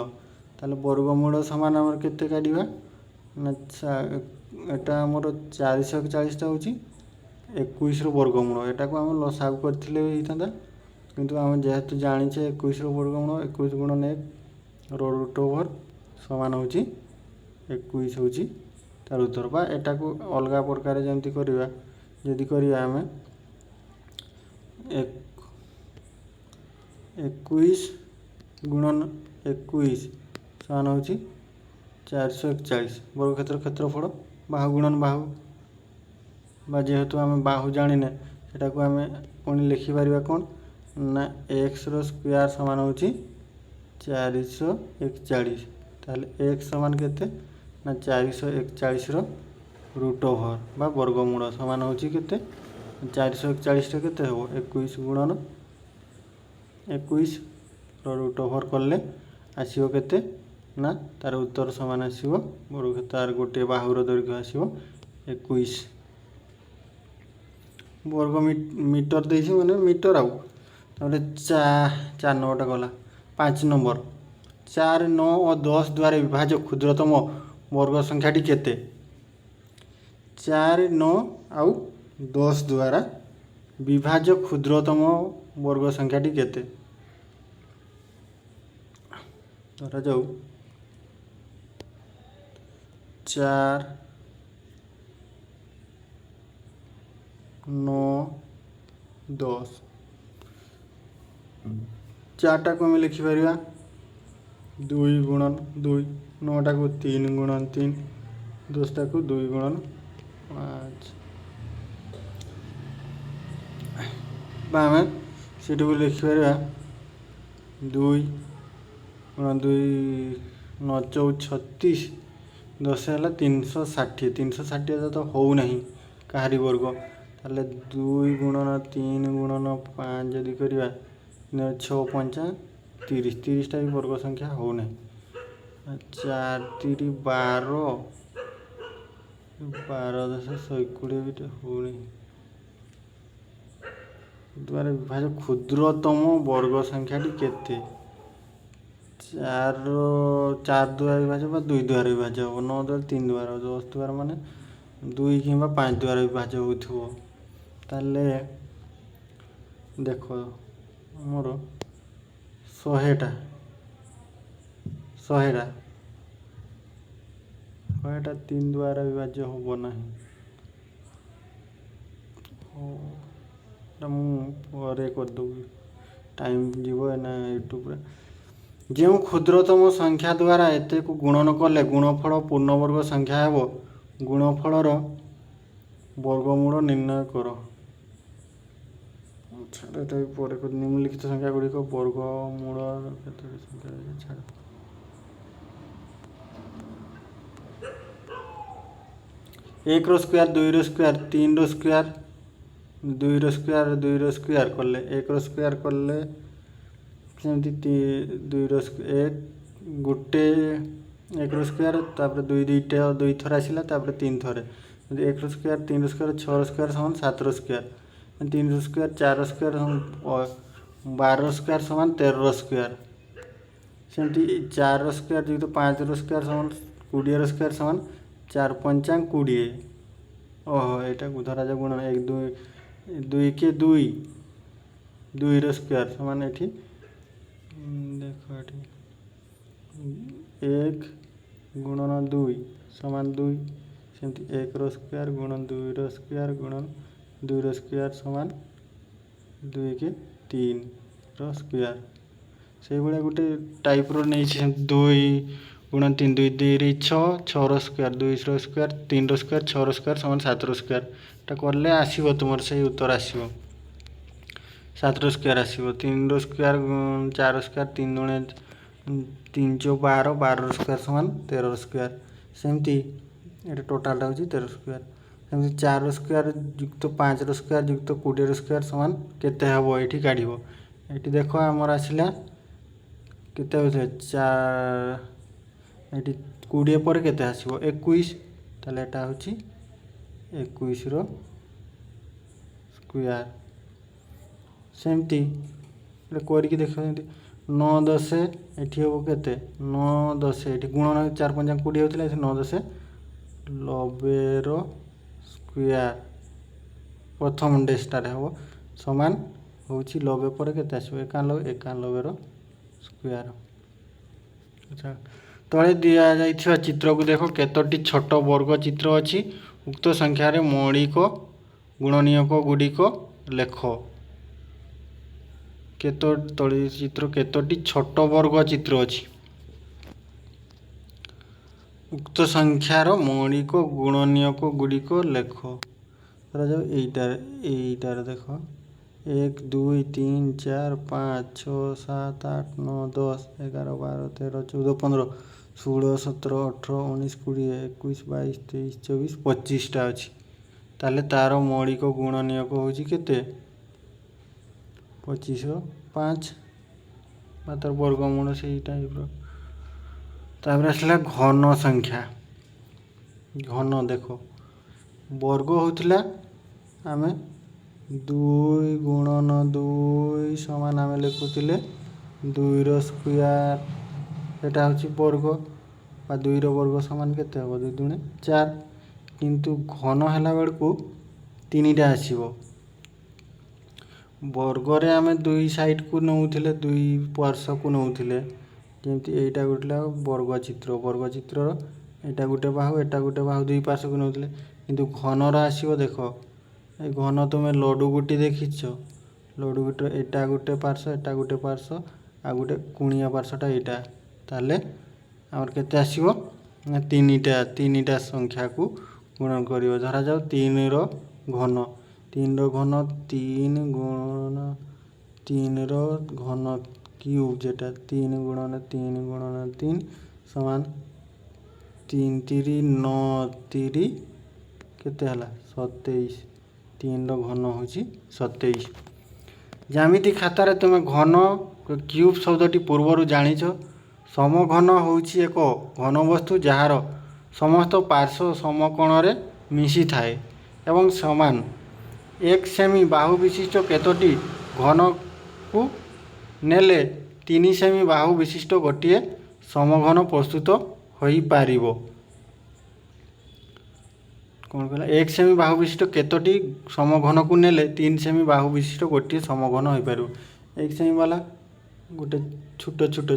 ताले वर्गमूल समान आमर केते काढिबा ना एटा आमर 441 टा होची 21 रो वर्गमूल एटा को हम लसागु करथिले हितांदा किंतु हम जेहेतु जानिछे 21 रो वर्गमूल 21 गुणन 1 रो रूट ओवर समान होची 21 होची तार उत्तर बा एटा को अलगा प्रकार जेंति करिवा यदि करिया हमें 21 गुणन 21 समान होची 441 वर्ग क्षेत्रफल बाहु गुणन बाहु बा जेहेतु आम बाहु जानिने सेटा को आम पुणी लिखि पारिबा कोन ना x रो स्क्वायर समान होची 441 ताले x समान केते ना 441 रो रूट ओवर बा वर्गमूल समान होची केते 441 टा केते हो 21 गुणन 21 रो रूट ओवर करले आसीबो केते ना तार उत्तर समान आसीबो वर्ग तार गोटे बाहुर दैर्घ्य आसीबो 21 वर्ग मीटर देछि माने मीटर आउ तारे 4 नंबर गला 5 नंबर 4 9 और 10 द्वारा विभाज्य क्षुद्रतम वर्ग संख्याटी केते 4 9 आउ 10 द्वारा विभाज्य क्षुद्रतम वर्ग संख्याटी केते धरा जाऊ 4 9 10 4टा को हम लिखिपर 2 गुणन 2 9टा को 3 गुणन 3 10टा को 2 गुणन 5 आम से लिखिपर 2 गुणन 2 9 4 36 10 है 360 360 तो हो नहीं कहारी वर्ग ताले 2 गुणन 3 गुणन 5 जदि करवा 6 5 30 30टा भी वर्ग संख्या हो नहीं 4 3 12 12 10 120 भी हो नहीं द्वारा विभाज्य क्षुद्रतम वर्ग संख्याटी केते 4 द्वारा विभाज्य 2 द्वारा विभाज्य हम 9 द्वारा 3 द्वारा 10 द्वारा माने 2 कि 5 द्वारा विभाज्य होथो ताले देखो मोर 100टा 3 द्वारा विभाज्य हो नहीं मुझे करदेवी टाइम जीव ना यूट्यूब जो क्षुद्रतम संख्या द्वारा एत को गुणन कले गुणफल पूर्णवर्ग संख्या हे गुणफलर वर्गमूल निर्णय कर निम्नलिखित संख्या गुड़िक वर्गमूल छाड़ 1 रो स्क्वायर 2 रो स्क्वायर 3 रो स्क्वायर 2 रो स्क्वायर कले 1 रो स्क्वायर कले सेमती 2 रो 1 गोटे 1 रो स्क्वायर तापर 2 थर आसिला तापर 3 थर 1 रो स्क्वायर 3 रो स्क्वायर 6 रो स्क्वायर समान 7 रो स्क्वायर 3 रो स्क्वायर 4 रो स्क्वायर 12 रो स्क्वायर समान 13 रो स्क्वायर सेमती 4 स्क्वायर युक्त 5 स्क्वायर समान 20 स्क्वायर समान 4 पंचा 20। ओहो यहाँ को धरा जा गुणन 1 2 के 2 2 स्क्वायर समान ये देख ये 1 गुणन 2 समान 2 सेमती 1 स्क्वायर गुणन 2 स्क्वायर गुणन 2 स्क्वायर समान 2 के 3 स्क्वायर से भाया गोटे टाइप्र नहीं 2 गुणन 3 2 2 6 6 स्क्वायर 2 स्क्वायर 3 स्क्वायर 6 स्क्वायर समान 7 स्क्वायर टा कले आसो तुम से उत्तर आसो 7 स्क्वायर आसो 3 स्क्वायर 4 स्क्वायर 3 दुणे 3 चौ 12 12 स्क्वायर समान 13 स्क्वायर सेमती ये टोटालटा हूँ 13 स्क्वायर सेमती 4 स्क्वायर युक्त 5 स्क्वायर युक्त 20 स्क्वायर समान केते हम ये काढ़ ये देख आमर आसला केते होते 4 ये 20 पर केते आसो 21 ताले एटा हूँ 21 स्क्वायर सेमती करके देख 9 10 ये हम के 9 10 ये गुणन 4 5 20 होता है 9 10 90 स्क्वायर प्रथम डेस्टार हम सामान हूँ 90 पर के आसो 91 91 स्क्वायर। अच्छा तले दि जा चित्र को देख केतोटी छोट वर्ग चित्र अच्छी उक्त संख्यार मौलिक गुणनीयक गुड़िक लेख तले चित्र केतोटी छोट वर्ग चित्र अच्छी उक्त संख्यार मौलिक गुणनीयक गुड़िक लेख धरा जाओ यहीटार देख 1 2 3 4 5 6 7 8 9 10 11 12 13 14 15 16 17 18 19 20 21 22 23 24 25टा अच्छी ताले तार मौलिक गुणनीयक हूँ केते 25 5 तार वर्गमूल से टाइप तापर आसला घन संख्या घन देख वर्ग होता आम 2 गुणन 2 समान आम लिखुले 2 स्क्वायर एटा हूँ वर्ग बा 2 वर्ग समान केते हम 2 दुणे 4 किंतु घन है बेलू 3टा आसो वर्गर आम 2 साइड को नौले 2 पार्श को नौले जमी यहाँ गोटे वर्ग चित्र यहाँ गोटे बाहु एटा गोटे बाहु 2 पार्श्व को नौले किंतु घनर आसो देख ये घन तुम लडू गुटी देखीच लडू गुटी एटा गोटे पार्श्व एटा गोटे पार्श्व आ गोटे कुणिया पार्श्वटा यहाँ ताले आमर केते आसो 3टा संख्या को गुणन कर धरा जाओ 3 घन 3 घन 3 गुणन 3 घन क्यूब जेटा 3 गुणन 3 गुणन 3 समान 3 3 9 3 केते हला 27 3 घन हूँ 27 जमीती खातार तुम घन क्यूब शब्दटी पूर्वर जाच समघन हूँ एक घन वस्तु जार समस्त पार्श्व समकोण मिसी थाए एवं समान 1 सेमी बाहु विशिष्ट केतोटी घन को नेले 3 सेमी बाहु विशिष्ट गोटे समघन प्रस्तुत हो पारिबो कौन कहला 1 सेमी बाहु विशिष्ट केतोटी समघन को नेले 3 सेमी बाहु विशिष्ट गोटे समघन हो पार 1 सेमी वाला गोटे छोट छोट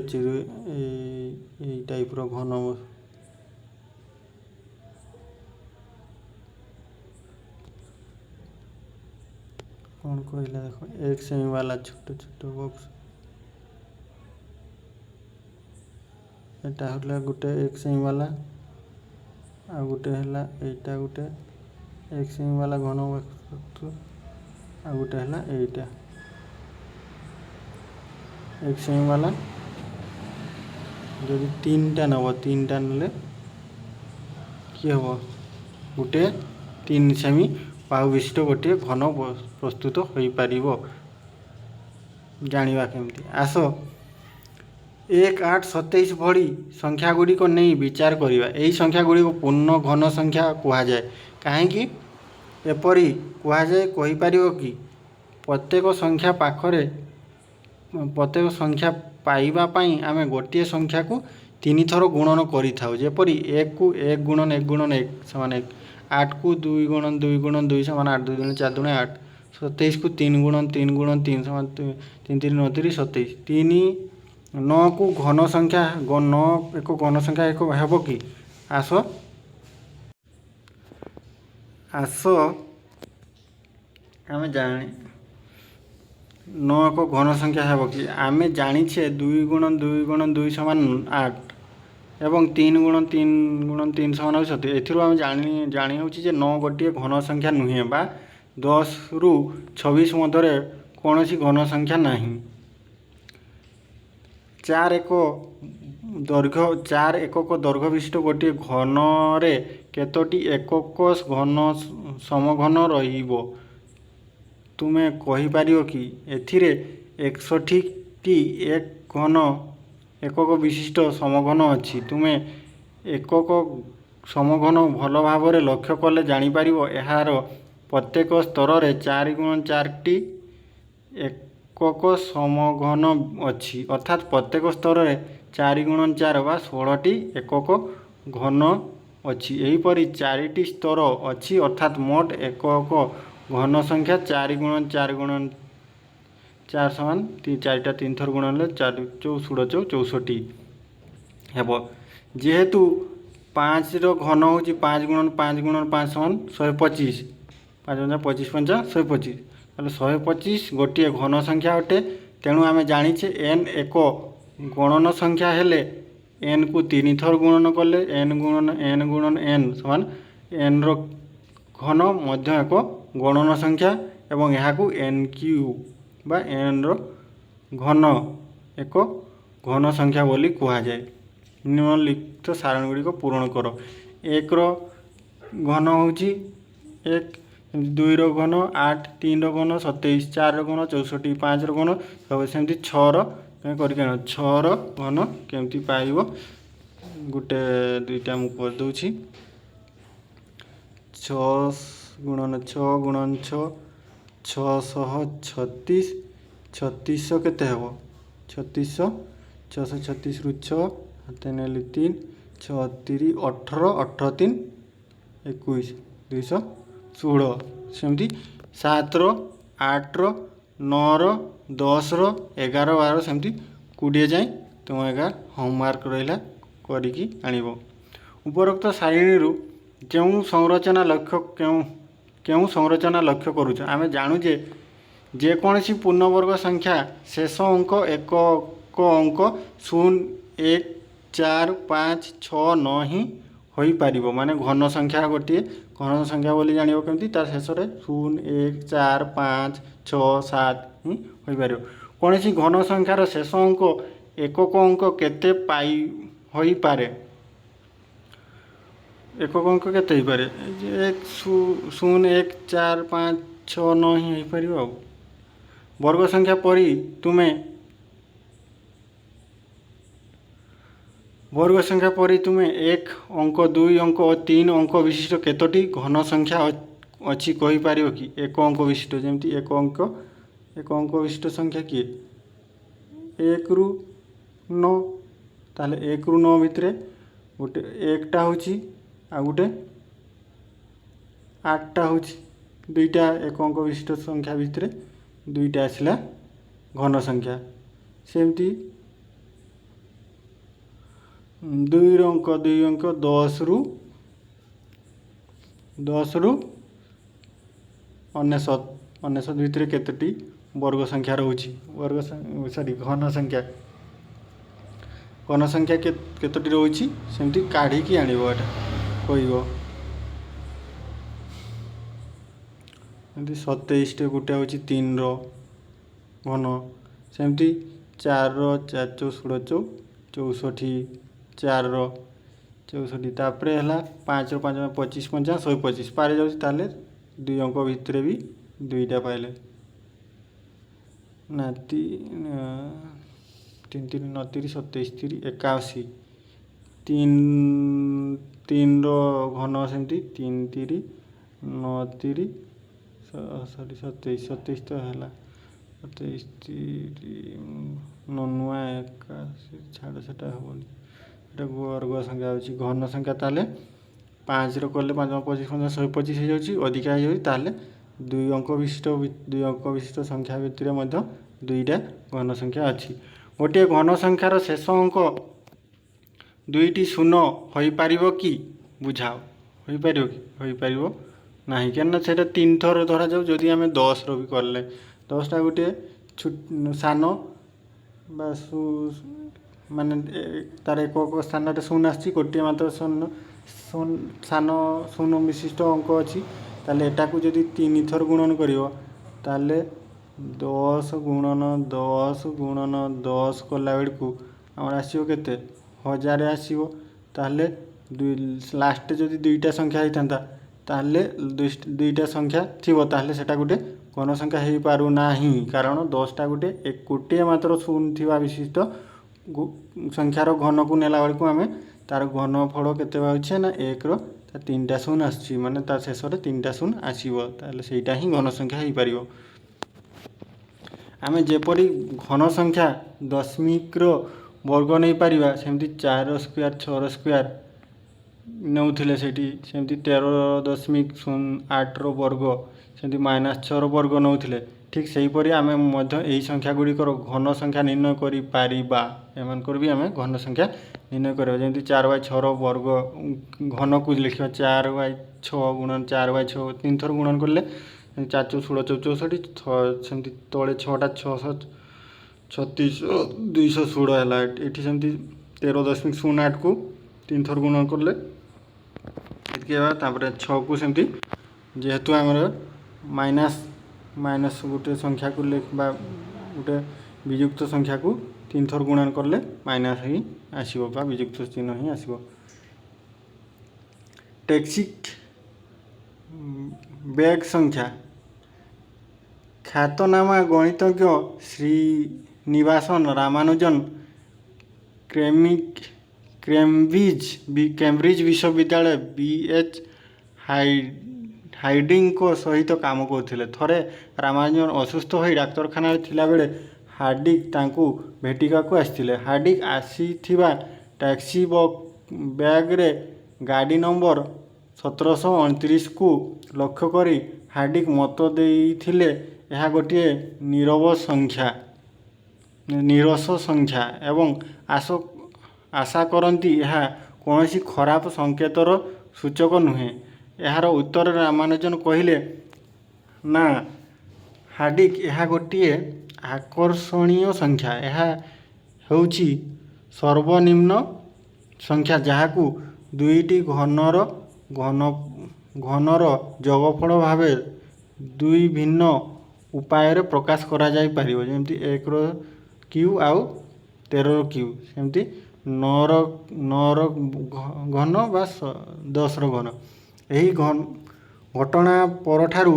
टाइप घन कौन कहला देख 1 सेमी वाला छोट छोट बॉक्स एटा हला गोटे 1 सेमी वाला आ गोटे हला एटा गोटे 1 सेमी वाला घन वस्तु आ गोटे हला एटा 1 सेमी वाला जब 3टा नब 3टा नेले कि हम गोटे 3 सेमी बाहु विशिष्ट गोटे घन प्रस्तुत हो पार जाना केमती आस 1 8 27 भली संख्या गुड़िक नहीं विचार करवा यही संख्या गुड़िक पूर्ण घन संख्या कहुए कहीं एपरी कहुए कहीपर कि प्रत्येक संख्या पाखरे ପ୍ରତ୍ୟେକ ସଂଖ୍ୟା ପାଇବା ପାଇଁ ଆମେ ଗୋଟିଏ ସଂଖ୍ୟାକୁ 3 ଥର ଗୁଣନ କରିଥାଉ। ଯେପରି 1କୁ 1 ଗୁଣନ 1 ଗୁଣନ 1 ସମାନ 1, 8କୁ 2 ଗୁଣନ 2 ଗୁଣନ 2 ସମାନ 8, 2 ଦୁଣେ 4 ଦୁଣେ 8, 27କୁ 3 ଗୁଣନ 3 ଗୁଣନ 3 ସମାନ 3 3 29 27, 9କୁ ଘନ ସଂଖ୍ୟା 9 ଏକ ଘନ ସଂଖ୍ୟା ଏକ ହେବ କି? ଆସ ଆମେ 9 ଏକ ଘନ ସଂଖ୍ୟା ହେବ କି? ଆମେ ଜାଣିଛେ 2 ଗୁଣନ 2 ଗୁଣନ 2 ସମାନ 8 ଏବଂ 3 ଗୁଣନ 3 ଗୁଣନ 3 ସମାନ ହେଉଛି 27। ଏଥିରୁ ଆମେ ଜାଣି ହେଉଛି ଯେ 9 ଗୋଟିଏ ଘନ ସଂଖ୍ୟା ନୁହେଁ ବା 10ରୁ 26 ମଧ୍ୟରେ କୌଣସି ଘନ ସଂଖ୍ୟା ନାହିଁ। 4 ଏକକ ଦୈର୍ଘ୍ୟ ବିଶିଷ୍ଟ ଗୋଟିଏ ଘନରେ କେତୋଟି ଏକକ ସମଘନ ରହିବ ତୁମେ କହିପାରିବ କି? ଏଥିରେ 61ଟି ଏକକ ବିଶିଷ୍ଟ ସମଘନ ଅଛି। ତୁମେ ଏକକ ସମଘନ ଭଲ ଭାବରେ ଲକ୍ଷ୍ୟ କଲେ ଜାଣିପାରିବ ଏହାର ପ୍ରତ୍ୟେକ ସ୍ତରରେ 4 ଗୁଣନ 4ଟି ଏକକ ସମଘନ ଅଛି, ଅର୍ଥାତ୍ ପ୍ରତ୍ୟେକ ସ୍ତରରେ 4 ଗୁଣନ 4 ବା 16ଟି ଏକକ ଘନ ଅଛି। ଏହିପରି 4ଟି ସ୍ତର ଅଛି, ଅର୍ଥାତ୍ ମୋଟ ଏକକ ଘନ ସଂଖ୍ୟା 4 ଗୁଣନ 4 ଗୁଣନ 4 ସମାନ 4ଟା 3 ଥର ଗୁଣନ ହେଲେ 4 × 64 ହେବ। ଯେହେତୁ 5ର ଘନ ହେଉଛି 5 ଗୁଣନ 5 ଗୁଣନ 5 ସମାନ 125, 5 25 5 125, ତାହେଲେ 125 ଗୋଟିଏ ଘନ ସଂଖ୍ୟା ଅଟେ। ତେଣୁ ଆମେ ଜାଣିଛେ n ଏକ ଗଣନ ସଂଖ୍ୟା ହେଲେ nକୁ 3 ଥର ଗୁଣନ କଲେ n ଗୁଣନ n ସମାନ nର ଘନ ମଧ୍ୟ ଏକ ଗଣନ ସଂଖ୍ୟା ଏବଂ ଏହାକୁ n³ ବା nର ଘନ ଏକ ଘନ ସଂଖ୍ୟା ବୋଲି କୁହାଯାଏ। ନିମ୍ନଲିଖିତ ସାରଣୀଗୁଡ଼ିକ ପୂରଣ କର। 1ର ଘନ ହେଉଛି 1, 2ର ଘନ 8, 3ର ଘନ 27, 4ର ଘନ 64, 5ର ଘନ ସେମିତି 6ର କରିକି ଆଣିବ। 6ର ଘନ କେମିତି ପାଇବ? ଗୋଟେ ଦୁଇଟା ମୁଁ କରିଦେଉଛି। 6 ଗୁଣନ 6 ଗୁଣନ 6 636, 3600 କେତେ ହେବ? 3600 636ରୁ 6 ହାତେ ନେଲି 3, 6 3 18, 18 3 21, 216। ସେମିତି 7ର 8ର 9ର 10ର 11 12 ସେମିତି 20 ଯାଏଁ ତୁମ ଏକା ହୋମୱାର୍କ ରହିଲା କରିକି ଆଣିବ। ଉପରୋକ୍ତ ସାରଣୀରୁ କେଉଁ ସଂରଚନା ଲକ୍ଷ୍ୟ କରୁଛ? ଆମେ ଜାଣୁ ଯେ ଯେକୌଣସି ପୂର୍ଣ୍ଣବର୍ଗ ସଂଖ୍ୟା ଶେଷ ଅଙ୍କ ଏକକ ଅଙ୍କ 0, 1, 4, 5, 6, 9 ହିଁ ହୋଇପାରିବ। ମାନେ ଘନ ସଂଖ୍ୟା ଗୋଟିଏ ଘନ ସଂଖ୍ୟା ବୋଲି ଜାଣିବ କେମିତି? ତାର ଶେଷରେ 0, 1, 4, 5, 6, 7 ହିଁ ହୋଇପାରିବ। କୌଣସି ଘନ ସଂଖ୍ୟାର ଶେଷ ଅଙ୍କ ଏକକ ଅଙ୍କ କେତେ ହୋଇପାରେ? ଏକକ ଅଙ୍କ କେତେ ହୋଇପାରେ? 0, 1, 4, 5, 6, 9 ହିଁ ହୋଇପାରିବ। ଆଉ ବର୍ଗ ସଂଖ୍ୟା ପରି ତୁମେ 1 ଅଙ୍କ 2 ଅଙ୍କ ଓ 3 ଅଙ୍କ ବିଶିଷ୍ଟ କେତୋଟି ଘନ ସଂଖ୍ୟା ଅଛି କହିପାରିବ କି? 1 ଅଙ୍କ ବିଶିଷ୍ଟ, ଯେମିତି 1 ଅଙ୍କ ବିଶିଷ୍ଟ ସଂଖ୍ୟା କିଏ? 1ରୁ 9, ତାହେଲେ 1ରୁ 9 ଭିତରେ ଗୋଟେ 1ଟା ହେଉଛି ଆଉ ଗୋଟେ 8ଟା ହେଉଛି। ଦୁଇଟା 1 ଅଙ୍କ ବିଶିଷ୍ଟ ସଂଖ୍ୟା ଭିତରେ 2ଟା ଆସିଲା ଘନ ସଂଖ୍ୟା। ସେମିତି 2 ଅଙ୍କ 10ରୁ 99 ଭିତରେ କେତୋଟି ବର୍ଗ ସଂଖ୍ୟା ରହୁଛି? ଘନ ସଂଖ୍ୟା କେତୋଟି ରହୁଛି ସେମିତି କାଢ଼ିକି ଆଣିବ, ଏଟା କହିବ। ସେମିତି 27ଟେ ଗୋଟେ ହେଉଛି 3ର ଘନ, ସେମିତି 4ର 4 × 64, 4ର 64, ତାପରେ ହେଲା 5ର 5 25 5 125 ପାରି ଯାଉଛି। ତାହେଲେ 2 ଅଙ୍କ ଭିତରେ ବି 2ଟା ପାଇଲେ ନା 3 3 9 30 27 81, 3ର ଘନ ସେମିତି 3 3 9 3 27 ତ ହେଲା ନୂଆ ଏକାଶୀ ଛାଡ଼ ସେଟା ହେବନି, ଏଇଟା ବର୍ଗ ସଂଖ୍ୟା ହେଉଛି। ଘନ ସଂଖ୍ୟା ତାହେଲେ 5ର କଲେ 5 25 125 ହେଇଯାଉଛି, ଅଧିକା ହେଇଯାଉଛି। ତାହେଲେ 2 ଅଙ୍କ ବିଶିଷ୍ଟ ସଂଖ୍ୟା ଭିତରେ ମଧ୍ୟ 2ଟା ଘନ ସଂଖ୍ୟା ଅଛି। ଗୋଟିଏ ଘନ ସଂଖ୍ୟାର ଶେଷ ଅଙ୍କ 2ଟି ଶୂନ ହୋଇପାରିବ କି? ବୁଝାଅ। ହୋଇପାରିବ କି? ହୋଇପାରିବ ନାହିଁ, କାହିଁକିନା ସେଇଟା 3 ଥର ଧରାଯାଉ। ଯଦି ଆମେ 10ର ବି କଲେ, 10ଟା ଗୋଟିଏ ସାନ ବା ମାନେ ତାର ଏକକ ସ୍ଥାନରେ ଶୂନ ଆସିଛି, ଗୋଟିଏ ମାତ୍ର ସାନ ଶୂନ ବିଶିଷ୍ଟ ଅଙ୍କ ଅଛି। ତାହେଲେ ଏଟାକୁ ଯଦି 3 ଥର ଗୁଣନ କରିବ, ତାହେଲେ 10 ଗୁଣନ 10 କଲାବେଳକୁ ଆମର ଆସିବ କେତେ? 1000 ଆସିବ। ତାହେଲେ ଲାଷ୍ଟରେ ଯଦି 2ଟା ସଂଖ୍ୟା ହେଇଥାନ୍ତା, ତାହେଲେ 2ଟା ସଂଖ୍ୟା ଥିବ, ତାହେଲେ ସେଟା ଗୋଟେ ଘନ ସଂଖ୍ୟା ହେଇପାରୁନାହିଁ। କାରଣ 10ଟା ଗୋଟିଏ ମାତ୍ର ଶୂନ ଥିବା ବିଶିଷ୍ଟ ସଂଖ୍ୟାର ଘନକୁ ନେଲା ବେଳକୁ ଆମେ ତାର ଘନଫଳ କେତେ ପାଉଛେ ନା 1ର 3ଟା ଶୂନ ଆସୁଛି, ମାନେ ତା ଶେଷରେ 3ଟା ଶୂନ ଆସିବ। ତାହେଲେ ସେଇଟା ହିଁ ଘନ ସଂଖ୍ୟା ହେଇପାରିବ। ଆମେ ଯେପରି ଘନ ସଂଖ୍ୟା ଦଶମିକର ବର୍ଗ ନେଇପାରିବା, ସେମିତି 4ର ସ୍କୋୟାର 6ର ସ୍କୋୟାର ନେଉଥିଲେ ସେଠି, ସେମିତି 13.08ର ବର୍ଗ, ସେମିତି -6ର ବର୍ଗ ନେଉଥିଲେ। ଠିକ୍ ସେହିପରି ଆମେ ମଧ୍ୟ ଏହି ସଂଖ୍ୟା ଗୁଡ଼ିକର ଘନ ସଂଖ୍ୟା ନିର୍ଣ୍ଣୟ କରିପାରିବା। ଏମାନଙ୍କର ବି ଆମେ ଘନ ସଂଖ୍ୟା ନିର୍ଣ୍ଣୟ କରିବା। ଯେମିତି 4/6ର ବର୍ଗ ଘନକୁ ଲେଖିବା 4/6 ଗୁଣନ 4/6, 3 ଥର ଗୁଣନ କଲେ 4 × 16 = 64। ସେମିତି ତଳେ 6ଟା 636, 216 ହେଲା। ଏଠି ସେମିତି 13.08କୁ 3 ଥର ଗୁଣନ କଲେ ଏତିକି ହେବା। ତାପରେ 6କୁ ସେମିତି, ଯେହେତୁ ଆମର ମାଇନସ୍ ଗୋଟେ ସଂଖ୍ୟାକୁ ବା ଗୋଟେ ବିଯୁକ୍ତ ସଂଖ୍ୟାକୁ 3 ଥର ଗୁଣନ କଲେ ମାଇନସ୍ ହିଁ ଆସିବ ବା ବିଯୁକ୍ତ ଚିହ୍ନ ହିଁ ଆସିବ। ଟେକ୍ସିକ୍ ବେଗ ସଂଖ୍ୟା। ଖ୍ୟାତନାମା ଗଣିତଜ୍ଞ ଶ୍ରୀନିବାସନ ରାମାନୁଜନ କେମ୍ବ୍ରିଜ ବିଶ୍ୱବିଦ୍ୟାଳୟ BH ହାର୍ଡିଙ୍କ ସହିତ କାମ କରୁଥିଲେ। ଥରେ ରାମାନୁଜନ ଅସୁସ୍ଥ ହୋଇ ଡାକ୍ତରଖାନାରେ ଥିଲାବେଳେ ହାର୍ଡିଙ୍କ ତାଙ୍କୁ ଭେଟିବାକୁ ଆସିଥିଲେ। ହାର୍ଡିଙ୍କ ଆସିଥିବା ଟ୍ୟାକ୍ସି ବ୍ୟାଗରେ ଗାଡ଼ି ନମ୍ବର 1729କୁ ଲକ୍ଷ୍ୟ କରି ହାର୍ଡିଙ୍କ ମତ ଦେଇଥିଲେ ଏହା ଗୋଟିଏ ନିରସ ସଂଖ୍ୟା ଏବଂ ଆଶା କରନ୍ତି ଏହା କୌଣସି ଖରାପ ସଂକେତର ସୂଚକ ନୁହେଁ। ଏହାର ଉତ୍ତରରେ ରାମାନୁଜନ କହିଲେ, ନା ହାର୍ଡିଙ୍କ, ଏହା ଗୋଟିଏ ଆକର୍ଷଣୀୟ ସଂଖ୍ୟା। ଏହା ହେଉଛି ସର୍ବନିମ୍ନ ସଂଖ୍ୟା ଯାହାକୁ ଦୁଇଟି ଘନର ଯୋଗଫଳ ଭାବେ 2 ଭିନ୍ନ ଉପାୟରେ ପ୍ରକାଶ କରାଯାଇପାରିବ। ଯେମିତି 1ର କ୍ୟୁ ଆଉ 13ର କ୍ୟୁ, ସେମିତି 9ର ଘନ ବା 10ର ଘନ। ଏହି ଘଟଣା ପରଠାରୁ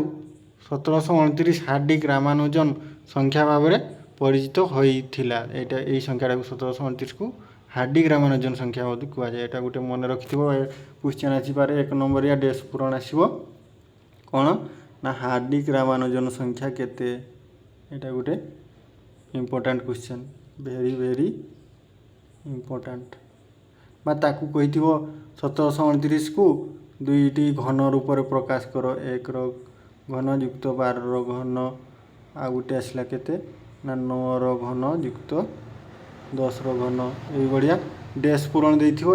1729 ହାର୍ଡିଙ୍କ ରାମାନୁଜନ ସଂଖ୍ୟା ଭାବରେ ପରିଚିତ ହୋଇଥିଲା। ଏହି ସଂଖ୍ୟାଟାକୁ 1729କୁ ହାର୍ଡିଙ୍କ ରାମାନୁଜନ ସଂଖ୍ୟା ମଧ୍ୟ କୁହାଯାଏ। ଏଇଟା ଗୋଟେ ମନେ ରଖିଥିବ। କ୍ୱେଶ୍ଚିନ୍ ଆସିପାରେ 1 ନମ୍ବରିଆ ଡେସ୍ ପୂରଣ ଆସିବ କ'ଣ ନା ହାର୍ଡିଙ୍କ ରାମାନୁଜନ ସଂଖ୍ୟା କେତେ? ଏଇଟା ଗୋଟେ ଇମ୍ପୋର୍ଟାଣ୍ଟ କ୍ୱେଶ୍ଚିନ୍, ଭେରି ଇମ୍ପୋର୍ଟାଣ୍ଟ। ବା ତାକୁ କହିଥିବ 1729କୁ 2ଟି ଘନ ରୂପରେ ପ୍ରକାଶ କର। 1ର ଘନ ଯୁକ୍ତ 12ର ଘନ, ଆଉ ଗୋଟେ ଆସିଲା କେତେ ନା 9ର ଘନ ଯୁକ୍ତ 10ର ଘନ। ଏଇଭଳିଆ ଡେସ୍ ପୂରଣ ଦେଇଥିବ।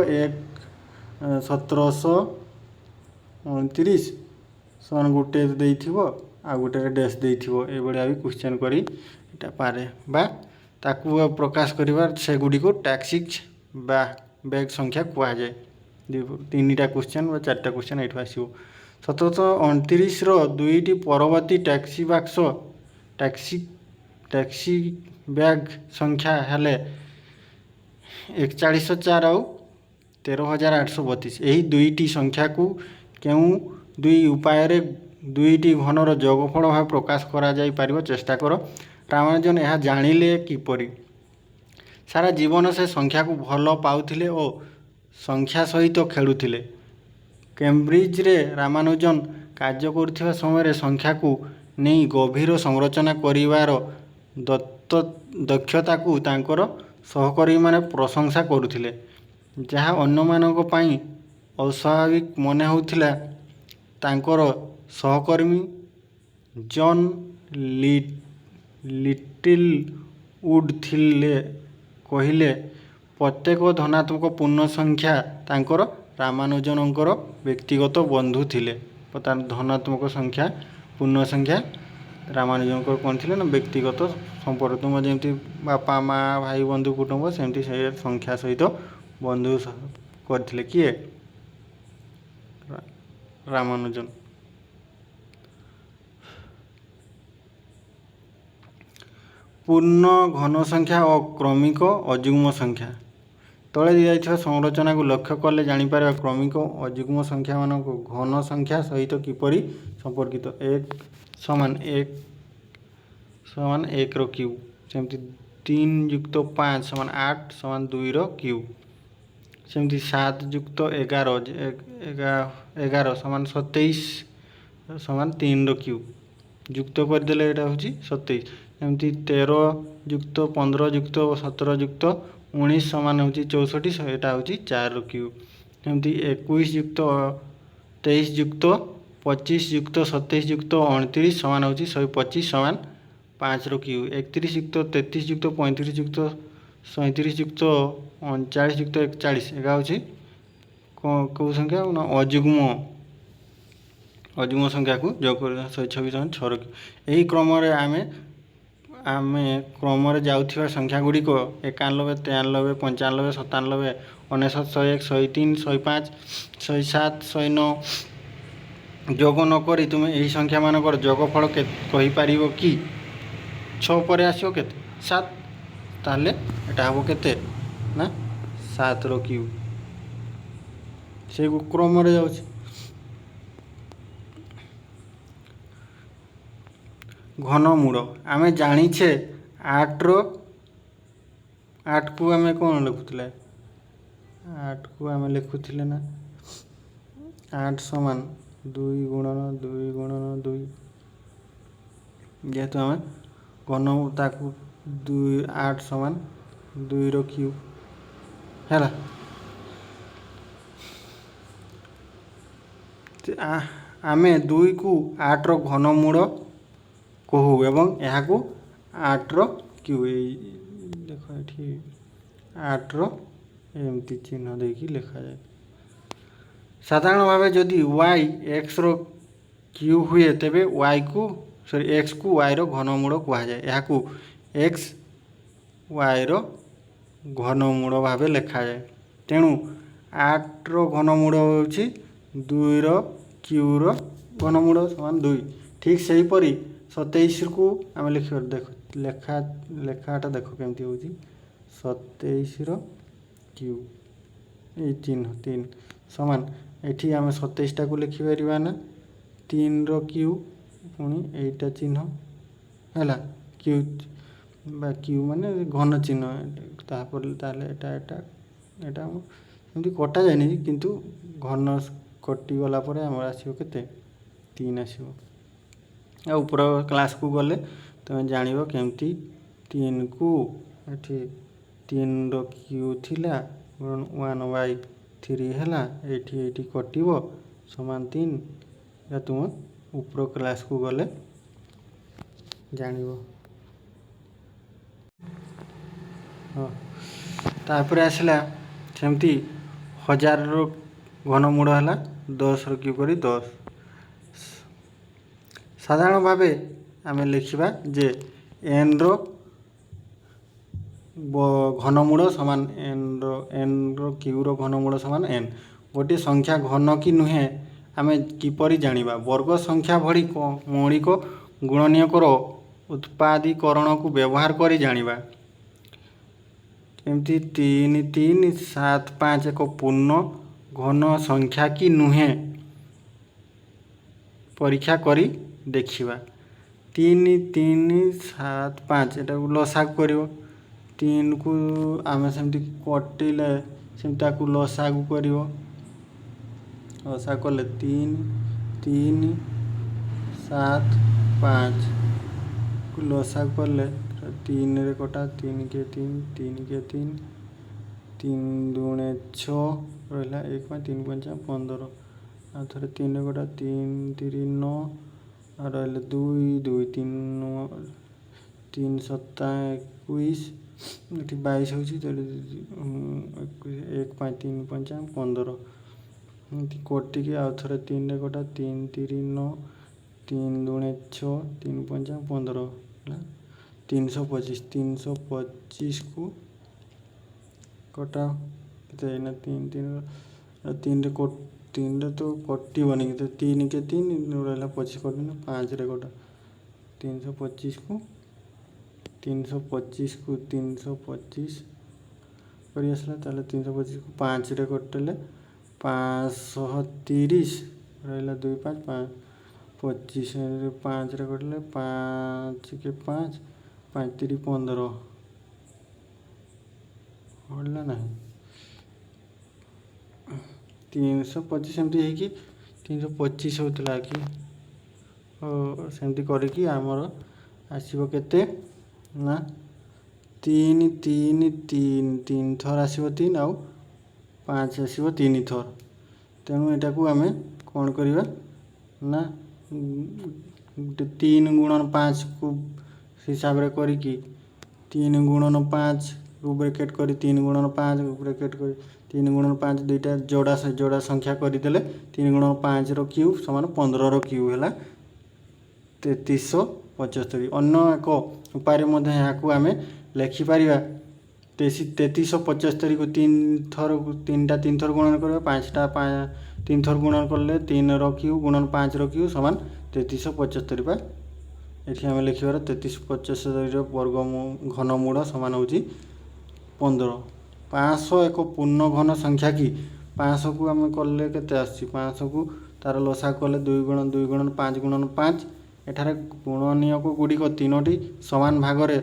1729 ସମାନ ଗୋଟେ ଦେଇଥିବ, ଆଉ ଗୋଟେରେ ଡେସ୍ ଦେଇଥିବ। ଏଇଭଳିଆ ବି କ୍ୱେଶ୍ଚିନ୍ କରି ଏଇଟା ପାରେ ବା ତାକୁ ପ୍ରକାଶ କରିବା ସେଗୁଡ଼ିକୁ ଟ୍ୟାକ୍ସିକ୍ ବା ବେଗ ସଂଖ୍ୟା କୁହାଯାଏ। 3ଟା କ୍ୱେଶ୍ଚିନ୍ ବା 4ଟା କ୍ୱେଶ୍ଚିନ୍ ଏଇଠୁ ଆସିବ। 1729ର 2ଟି ପରବର୍ତ୍ତୀ ଟ୍ୟାକ୍ସି ବ୍ୟାଗ ସଂଖ୍ୟା ହେଲେ 4104 ଆଉ 13832। ଏହି 2ଟି ସଂଖ୍ୟାକୁ କେଉଁ 2 ଉପାୟରେ 2ଟି ଘନର ଯୋଗଫଳ ଭାବେ ପ୍ରକାଶ କରାଯାଇପାରିବ ଚେଷ୍ଟା କର। ରାମାନୁଜନ ଏହା ଜାଣିଲେ କିପରି? ସାରା ଜୀବନ ସେ ସଂଖ୍ୟାକୁ ଭଲ ପାଉଥିଲେ ଓ ସଂଖ୍ୟା ସହିତ ଖେଳୁଥିଲେ। କେମ୍ବ୍ରିଜରେ ରାମାନୁଜନ କାର୍ଯ୍ୟ କରୁଥିବା ସମୟରେ ସଂଖ୍ୟାକୁ ନେଇ ଗଭୀର ସମାଲୋଚନା କରିବାର ଦକ୍ଷତାକୁ ତାଙ୍କର ସହକର୍ମୀମାନେ ପ୍ରଶଂସା କରୁଥିଲେ, ଯାହା ଅନ୍ୟମାନଙ୍କ ପାଇଁ ଅସ୍ୱାଭାବିକ ମନେ ହେଉଥିଲା। ତାଙ୍କର ସହକର୍ମୀ ଜନ୍ ଲିଟିଲଉଡ୍ କହିଲେ, ପ୍ରତ୍ୟେକ ଧନାତ୍ମକ ପୂର୍ଣ୍ଣ ସଂଖ୍ୟା ତାଙ୍କର ରାମାନୁଜନଙ୍କର ବ୍ୟକ୍ତିଗତ ବନ୍ଧୁ ଥିଲେ। ଧନାତ୍ମକ ସଂଖ୍ୟା ପୂର୍ଣ୍ଣ ସଂଖ୍ୟା ରାମାନୁଜନଙ୍କର କ'ଣ ଥିଲେ ନା ବ୍ୟକ୍ତିଗତ ସମ୍ପର୍କ। ତୁମ ଯେମିତି ବାପା ମା ଭାଇ ବନ୍ଧୁ କୁଟୁମ୍ବ, ସେମିତି ସେ ସଂଖ୍ୟା ସହିତ ବନ୍ଧୁ କରିଥିଲେ। କିଏ? ରାମାନୁଜନ। ପୂର୍ଣ୍ଣ ଘନ ସଂଖ୍ୟା ଓ କ୍ରମିକ ଅଯୁଗ୍ମ ସଂଖ୍ୟା। ତଳେ ଦିଆଯାଇଥିବା ସଂରଚନାକୁ ଲକ୍ଷ୍ୟ କଲେ ଜାଣିପାରିବା କ୍ରମିକ ଅଯୁଗ୍ମ ସଂଖ୍ୟାମାନଙ୍କୁ ଘନ ସଂଖ୍ୟା ସହିତ କିପରି ସମ୍ପର୍କିତ। 1 ସମାନ 1ର କ୍ୟୁବ୍, ସେମିତି 3 ଯୁକ୍ତ 5 ସମାନ 8 ସମାନ 2ର କ୍ୟୁବ୍, ସେମିତି 7 ଯୁକ୍ତ 11 ସମାନ 27 ସମାନ 3ର କ୍ୟୁବ୍, ଯୁକ୍ତ କରିଦେଲେ ଏଇଟା ହେଉଛି 27। ଏମିତି 13 ଯୁକ୍ତ 15 ଯୁକ୍ତ 17 ଯୁକ୍ତ 19 ସମାନ ହେଉଛି 64, ଏଇଟା ହେଉଛି 4ର କ୍ୟୁବ୍। ଏମିତି 21 ଯୁକ୍ତ 23 ଯୁକ୍ତ 25 ଯୁକ୍ତ 27 ଯୁକ୍ତ 29 ସମାନ ହେଉଛି 125 ସମାନ 5ର କ୍ୟୁବ୍। 31 ଯୁକ୍ତ 33 ଯୁକ୍ତ 35 ଯୁକ୍ତ 37 ଯୁକ୍ତ 39 ଯୁକ୍ତ 41, ଏଇଟା ହେଉଛି କେଉଁ ସଂଖ୍ୟା ନା ଅଯୁଗ୍ମ ସଂଖ୍ୟାକୁ ଯୋଗ କରିବା 126 ସମାନ 6ର କ୍ୟୁବ୍। ଏହି କ୍ରମରେ ଆମେ କ୍ରମରେ ଯାଉଥିବା ସଂଖ୍ୟା ଗୁଡ଼ିକ 91, 93, 95, 97, 99, 101, 103, 105, 107, 109 ଯୋଗ ନ କରି ତୁମେ ଏହି ସଂଖ୍ୟାମାନଙ୍କର ଯୋଗଫଳ କହିପାରିବ କି? 6 ପରେ ଆସିବ କେତେ? 7। ତାହେଲେ ଏଟା ହେବ କେତେ ନା 7ର କ୍ୟୁବ୍। ସେ କ୍ରମରେ ଯାଉଛି। ଘନମୂଳ। ଆମେ ଜାଣିଛେ 8କୁ ଆମେ କ'ଣ ଲେଖୁଥିଲେ? 8କୁ ଆମେ ଲେଖୁଥିଲେ ନା 8 ସମାନ 2 ଗୁଣନ 2 ଗୁଣନ 2। ଯେହେତୁ ଆମେ ତାକୁ 8 ସମାନ 2ର କ୍ୟୁବ୍ ହେଲା। ଆମେ 2କୁ 8ର ଘନମୂଳ କହୁ ଏବଂ ଏହାକୁ 8ର କ୍ୟୁବ୍, ଏଇ ଦେଖ ଏଠି 8ର ଏମିତି ଚିହ୍ନ ଦେଇକି ଲେଖାଯାଏ। ସାଧାରଣ ଭାବେ ଯଦି y xର କ୍ୟୁବ୍ ହୁଏ, ତେବେ xକୁ yର ଘନମୂଳ କୁହାଯାଏ। ଏହାକୁ x yର ଘନମୂଳ ଭାବେ ଲେଖାଯାଏ। ତେଣୁ 8ର ଘନମୂଳ ହେଉଛି 2ର କ୍ୟୁବ୍ର ଘନମୂଳ ସମାନ 2। ଠିକ୍ ସେହିପରି 27କୁ ଆମେ ଲେଖିବା। ଲେଖାଟା ଦେଖ କେମିତି ହେଉଛି। 27ର କ୍ୟୁବ୍, ଏଇ ଚିହ୍ନ 3 ସମାନ, ଏଠି ଆମେ 27ଟାକୁ ଲେଖିପାରିବା ନା 3ର କ୍ୟୁବ୍, ପୁଣି ଏଇଟା ଚିହ୍ନ ହେଲା କ୍ୟୁବ୍ ବା କ୍ୟୁବ୍ ମାନେ ଘନ ଚିହ୍ନ। ତାହେଲେ ଏଟା ଏମିତି କଟାଯାଏନି, କିନ୍ତୁ ଘନ କଟିଗଲା ପରେ ଆମର ଆସିବ କେତେ? 3 ଆସିବ। ଆଉ ଉପର କ୍ଲାସ୍କୁ ଗଲେ ତୁମେ ଜାଣିବ କେମିତି 3କୁ ଏଠି 3ର କ୍ୟୁବ୍ ଥିଲା 1/3 ହେଲା, ଏଇଠି କଟିବ ସମାନ 3। ଏହା ତୁମ ଉପର କ୍ଲାସ୍କୁ ଗଲେ ଜାଣିବ। ହଁ, ତାପରେ ଆସିଲା ସେମିତି 1000ର ଘନମୂଳ ହେଲା 10ର କ୍ୟୁବ୍ କରି 10। ସାଧାରଣ ଭାବେ ଆମେ ଲେଖିବା ଯେ nର ଘନମୂଳ ସମାନ nର କ୍ୟୁବ୍ର ଘନମୂଳ ସମାନ n। ଗୋଟିଏ ସଂଖ୍ୟା ଘନ କି ନୁହେଁ ଆମେ କିପରି ଜାଣିବା? ବର୍ଗ ସଂଖ୍ୟା ଭଳି ମୌଳିକ ଗୁଣନୀୟକର ଉତ୍ପାଦୀକରଣକୁ ବ୍ୟବହାର କରି ଜାଣିବା। ଏମିତି 3, 3, 7, 5 ଏକ ପୂର୍ଣ୍ଣ ଘନ ସଂଖ୍ୟା କି ନୁହେଁ ପରୀକ୍ଷା କରି ଦେଖିବା। 3, 3, 7, 5 ଏଟାକୁ ଲସାଗୁ କରିବ। 3କୁ ଆମେ ସେମିତି କଟିଲେ ସେମିତି ତାକୁ ଲସାଗୁ କରିବ। ଲସାଗୁ କଲେ 3, 3, 7, 5କୁ ଲସାଗୁ କଲେ तीन रे कटा तीन के तीन तीन दुणे 6 रहा 1 5 3 5 15 आ थे तीन रे कटा तीन 3 9 आ रहा 2 2 3 3 7 21 ये 22 हो 1 5 3 5 15 कटिकी आउ थे तीन रे कटा तीन 3 9 तीन दुणे 6 3 5 15 325 को कटा के तीन तीन तीन रे तो कटबनी तो तीन के तीन रहा 25 कट 5 रे कटा 325 को 325 कर आसला 325 को 5 रे कटेले 530 रहा 2 5 5 25 5 रे कटले 5 के 5 5 3 15 हल्ला ना 325 एमती है 325 होता कि सेमती करके आमर आसो केते ना 3 3 3 3 थर आसो 3 आउ 5 आसो 3 थर तेणु यहाँ को आम कौन करवा ना 3 गुणन 5 को हिसाब रे करिकी 3 गुणन 5 ब्रेकेट कर 3 गुणन 5 ब्रेकेट कर 3 गुणन 5 दुईटा जोड़ा संख्या करदेले 3 गुणन 5 रो क्यूब समान 15 रो क्यूब है 3375 अन्न एक उपाय यहाँ आम लिखिपर 3375 को तीन थर गुणन कर 5टा 3 थर गुणन कले 3 रो क्यूब गुणन 5 रो क्यूब समान 3375 ये आम लिखार 3375 वर्ग घनमूल सामान हो 15 500 एक पूर्ण घन संख्या कि 500 को आम कले के 500 को तार लसा कले 2 गुणन 5 गुणन 5 एठारे गुणनीय को गुड़िक तीनोटी समान भागरे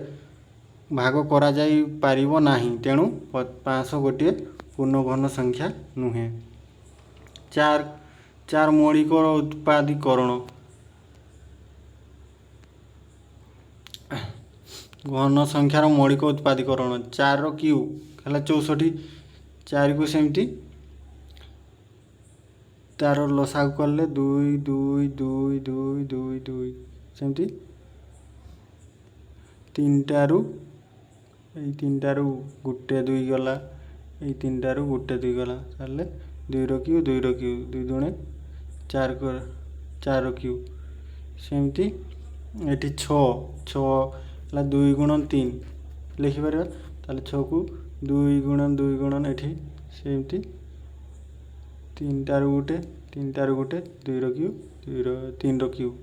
भाग करा जाई पारिबो नाही तेणु 500 गोटे पूर्ण घन संख्या नुहे 4 मौलिक उत्पादीकरण घन संख्यार मौलिक उत्पादीकरण 4 रो क्यूब है 64 4 को सेमती तार लसा कले 2 2 2 2 2 2 सेमती 3टारू गोटे 2 गला ये 3टारू गोटे 2 गला ताले 2 रो क्यूब 2 दुणे 4 4 रो क्यूब सेमती ये 6 है 2 गुणन 3 लिखिपर ताले 6 को 2 गुणन ये सेमती 3टारू गोटे 2 रो क्यूब 3 रो क्यूब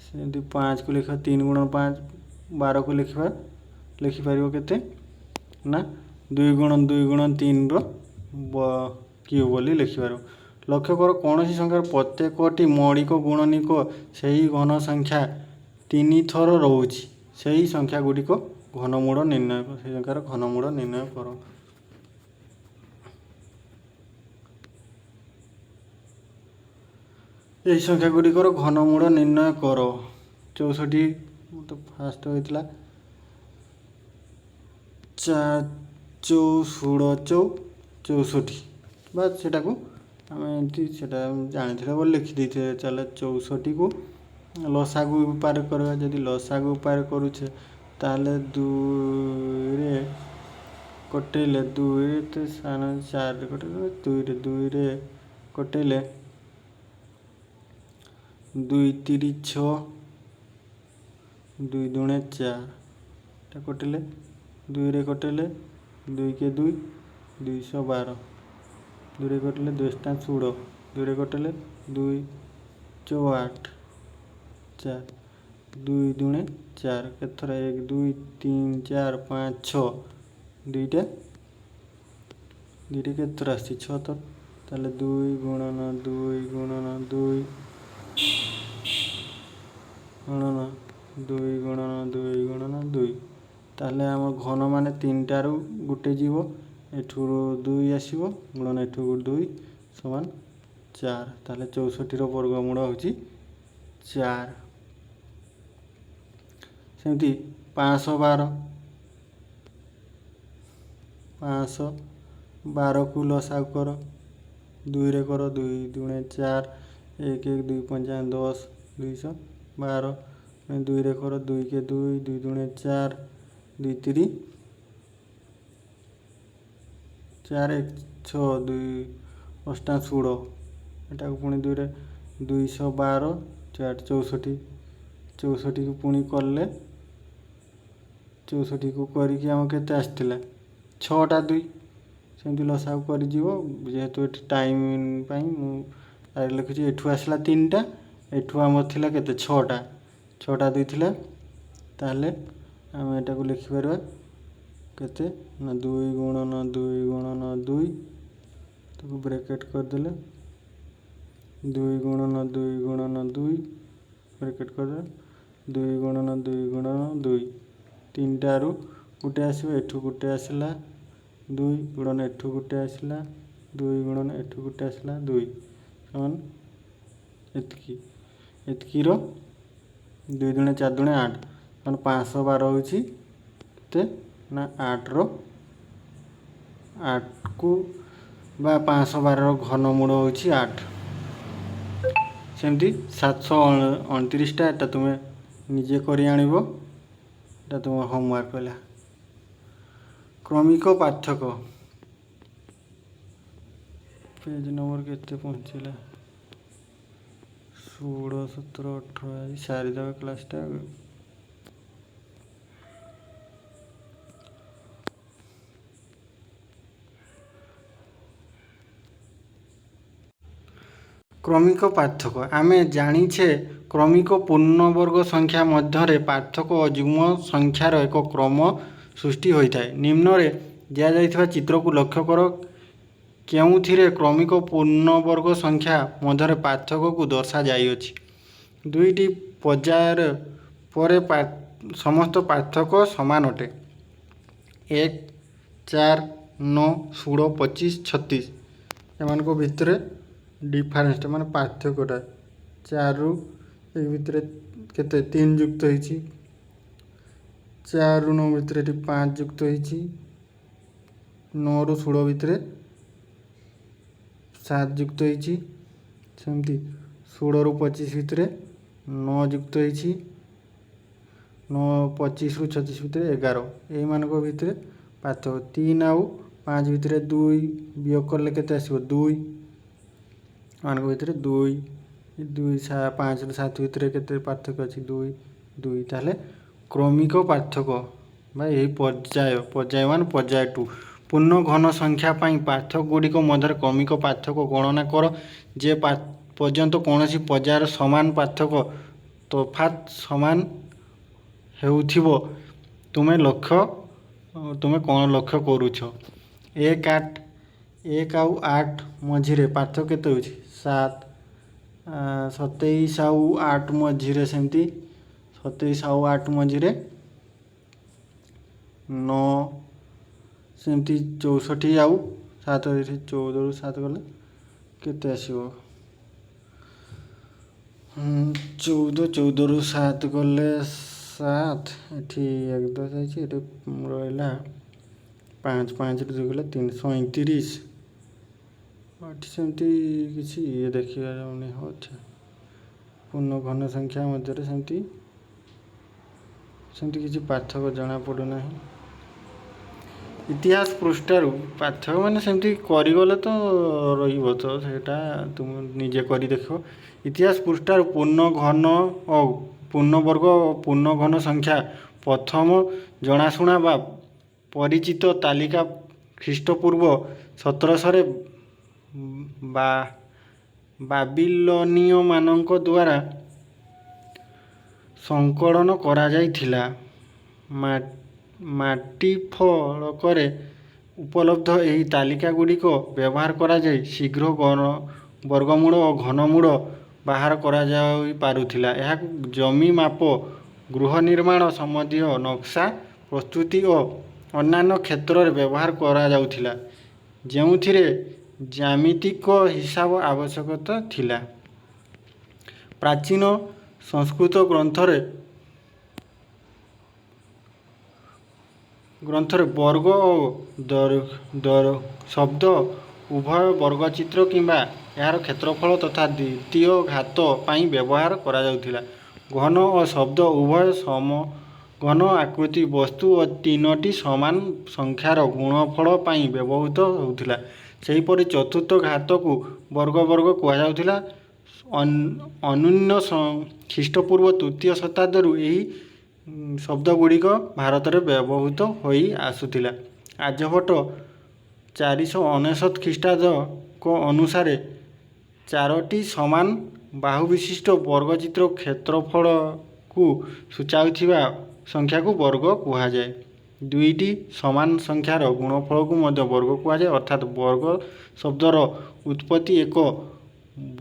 सेमती 5 को लिखा 3 गुणन 5 12 को लिखिपर के ना 2 गुणन 3 रो क्यूब बोली लिखिपर लक्ष्य कर कौन सी संख्यार प्रत्येकटी मौलिक गुणनिक से ही घन संख्या 3 थर रोचे से ही संख्या गुड़िक घनमूल निर्णय से संख्यार घनमूल निर्णय कर यही संख्या गुड़िकर घनमूल निर्णय कर 64 तो फास्ट होता 64 बस सेटा को आम एमती जानी बोल लिखिदे चल 64 को लसागु उपाय करवा जदि लसागु उपाय करुचे ताले 2 रे कटेले 2 रे तो सान 4 रे कटेले 2 रे कटेले 2 3 6 2 दुणे 4 कटेले 2 रे कटेले 2 के 2 212 2 रे कटेले 2 16 2 रे कटेले 2 4 8 4 2 दुणे 4 केथर 1 2 3 4 5 6 दुईटा केथर आसी 6 थर ताले 2 गुणन 2 गुणन 2 गुणन 2 ताले आम घन मान 3टारू गोटे जीव एठू 2 आसो गुणन एठू 2 समान 4 ताले 64 वर्गमूल हूँ 4 सेमती 512 को लसागु कर 2 रे कर 2 दूणे 4 1 1 2 5 10 212 2 रे कर 2 के 2 2 दूणे 4 2 3 4 1 6 2 8 16 ଏଟାକୁ ପୁଣି 2 ରେ 212 4 64 64 को पुणी कले 64 को करके आम केते आसला 6टा 2 सेमती लसागु कर जेहेतु ये टाइम लिखुची एठू आसला 3टा एठू आम थिला केते 6टा 6टा 2 थिला ताहले आम एटा को लिखि परबा केते ना 2 गुणन 2 गुणन 2 ताको ब्रैकेट कर देले 2 गुणन 2 गुणन 2 ब्रैकेट कर दे 2 गुणन 2 गुणन 2 3टा रु गुटे आसो एठू गुटे आसला 2 गुणन एठू गुटे आसला 2 गुणन एठू गुटे आसला 2 समान एतकी रो 2 दूणे 4 दूणे 8 मान 512 होची ते ना 8 रो 8 को बा 512 रो घनमूल होची 8 सेमती 729टा एटा तुमे निजे करी आनिबो एटा तुम होमवर्क होला क्रमिक पार्थक्य पेज नंबर केते पहुँचला 16 17 18 सारी देवा क्लासटा क्रमिक पार्थक्य आमे जानिछे क्रमिक पूर्णवर्ग संख्या मध्य पार्थक्य और युग्म संख्यार एक क्रम सृष्टि होता है। निम्न रे दिया जाइथिबा चित्र को लक्ष्य कर केउथिरे क्रमिक पूर्णवर्ग संख्या मध्य पार्थक्य को दर्शा जाइछि। दुईटी पर्यायर पर समस्त पार्थक्य समान अटे 1 4 9 16 25 36 एमान को भितरे डिफरेंस माने पार्थक्यटा 4 रु एक भितर केते 3 युक्त होईची 4 रु 9 भितर 5 युक्त होईची 9 रु 16 भितर 7 युक्त होईची सेमती 16 रु 25 भितर 9 युक्त होईची 9 25 रु 36 भितर 11 एई मानको भितर पार्थक्य 3 आउ 5 भितर 2 वियोग करले केते आसीबो 2 मान भितर 2 2 5 रु 7 भितर केते पार्थक्य अछि 2 2 ताले क्रमिक पार्थक्य भाई यही पर्याय 1 पर्याय 2 पूर्ण घन संख्या पाई पार्थक्य गुड़िक मध्य क्रमिक पार्थक्य गणना कर जे पर्यंत कौन पर्यायर समान पार्थक्य तफात समान हेउथिबो तुमे कौन लक्ष्य करूछ 1 आउ 8 मझिरे पार्थक्य केते होछि 7 27 आउ 8 मझिरे सेमती 27 आउ 8 मझिरे 9 सेमती 64 आउ 7 14 रु 7 गले केते आसीबो 14 रु 7 गले 7 एठी 1 10 आइछि एठी रहला 5 5 रु गले 329 एठी सेमती किछि ये देखिया जाउनी हो अच्छा पूर्ण घन संख्या मध्य सेमती किसी पार्थक्य जना पड़ू ना इतिहास पृष्ठार पार्थक्य माने सेमती करिगले तो रहिबो तो सेटा तुम निजे करी देखो इतिहास पृष्ठार पूर्ण घन और पूर्ण वर्ग पूर्ण घन संख्या प्रथम जनाशुना बा परिचित तालिका ख्रीष्टपूर्व 1700 बाबिलोनीय मानक द्वारा संकलन करा जाइथिला माटी फलकरे उपलब्ध एही तालिका गुड़िक व्यवहार करा जाय शीघ्र वर्गमूल और घनमूल बाहर करा जाई पारुथिला एहा जमी माप गृह निर्माण संबंधी नक्शा प्रस्तुति और अन्य क्षेत्र में व्यवहार करा जाउथिला जेउथिरे ज्यामितिक हिसाब आवश्यकता थिला। प्राचीन संस्कृत ग्रंथरे ଗ୍ରନ୍ଥରେ ବର୍ଗ ଓ ଶବ୍ଦ ଉଭୟ ବର୍ଗଚିତ୍ର କିମ୍ବା ଏହାର କ୍ଷେତ୍ରଫଳ ତଥା ଦ୍ୱିତୀୟ ଘାତ ପାଇଁ ବ୍ୟବହାର କରାଯାଉଥିଲା। ଘନ ଓ ଶବ୍ଦ ଉଭୟ ସମଘନ ଆକୃତି ବସ୍ତୁ ଓ ତିନୋଟି ସମାନ ସଂଖ୍ୟାର ଗୁଣଫଳ ପାଇଁ ବ୍ୟବହୃତ ହେଉଥିଲା। ସେହିପରି ଚତୁର୍ଥ ଘାତକୁ ବର୍ଗ କୁହାଯାଉଥିଲା। ଅନୂନ୍ୟ ଖ୍ରୀଷ୍ଟପୂର୍ବ ତୃତୀୟ ଶତାବ୍ଦୀରୁ ଏହି ଶବ୍ଦଗୁଡ଼ିକ ଭାରତରେ ବ୍ୟବହୃତ ହୋଇ ଆସୁଥିଲା। ଆର୍ଯ୍ୟଭଟ୍ଟ 499 ଖ୍ରୀଷ୍ଟାବ୍ଦଙ୍କ ଅନୁସାରେ ଚାରୋଟି ସମାନ ବାହୁ ବିଶିଷ୍ଟ ବର୍ଗଚିତ୍ର କ୍ଷେତ୍ରଫଳକୁ ସୂଚାଉଥିବା ସଂଖ୍ୟାକୁ ବର୍ଗ କୁହାଯାଏ। ଦୁଇଟି ସମାନ ସଂଖ୍ୟାର ଗୁଣଫଳକୁ ମଧ୍ୟ ବର୍ଗ କୁହାଯାଏ। ଅର୍ଥାତ୍ ବର୍ଗ ଶବ୍ଦର ଉତ୍ପତ୍ତି ଏକ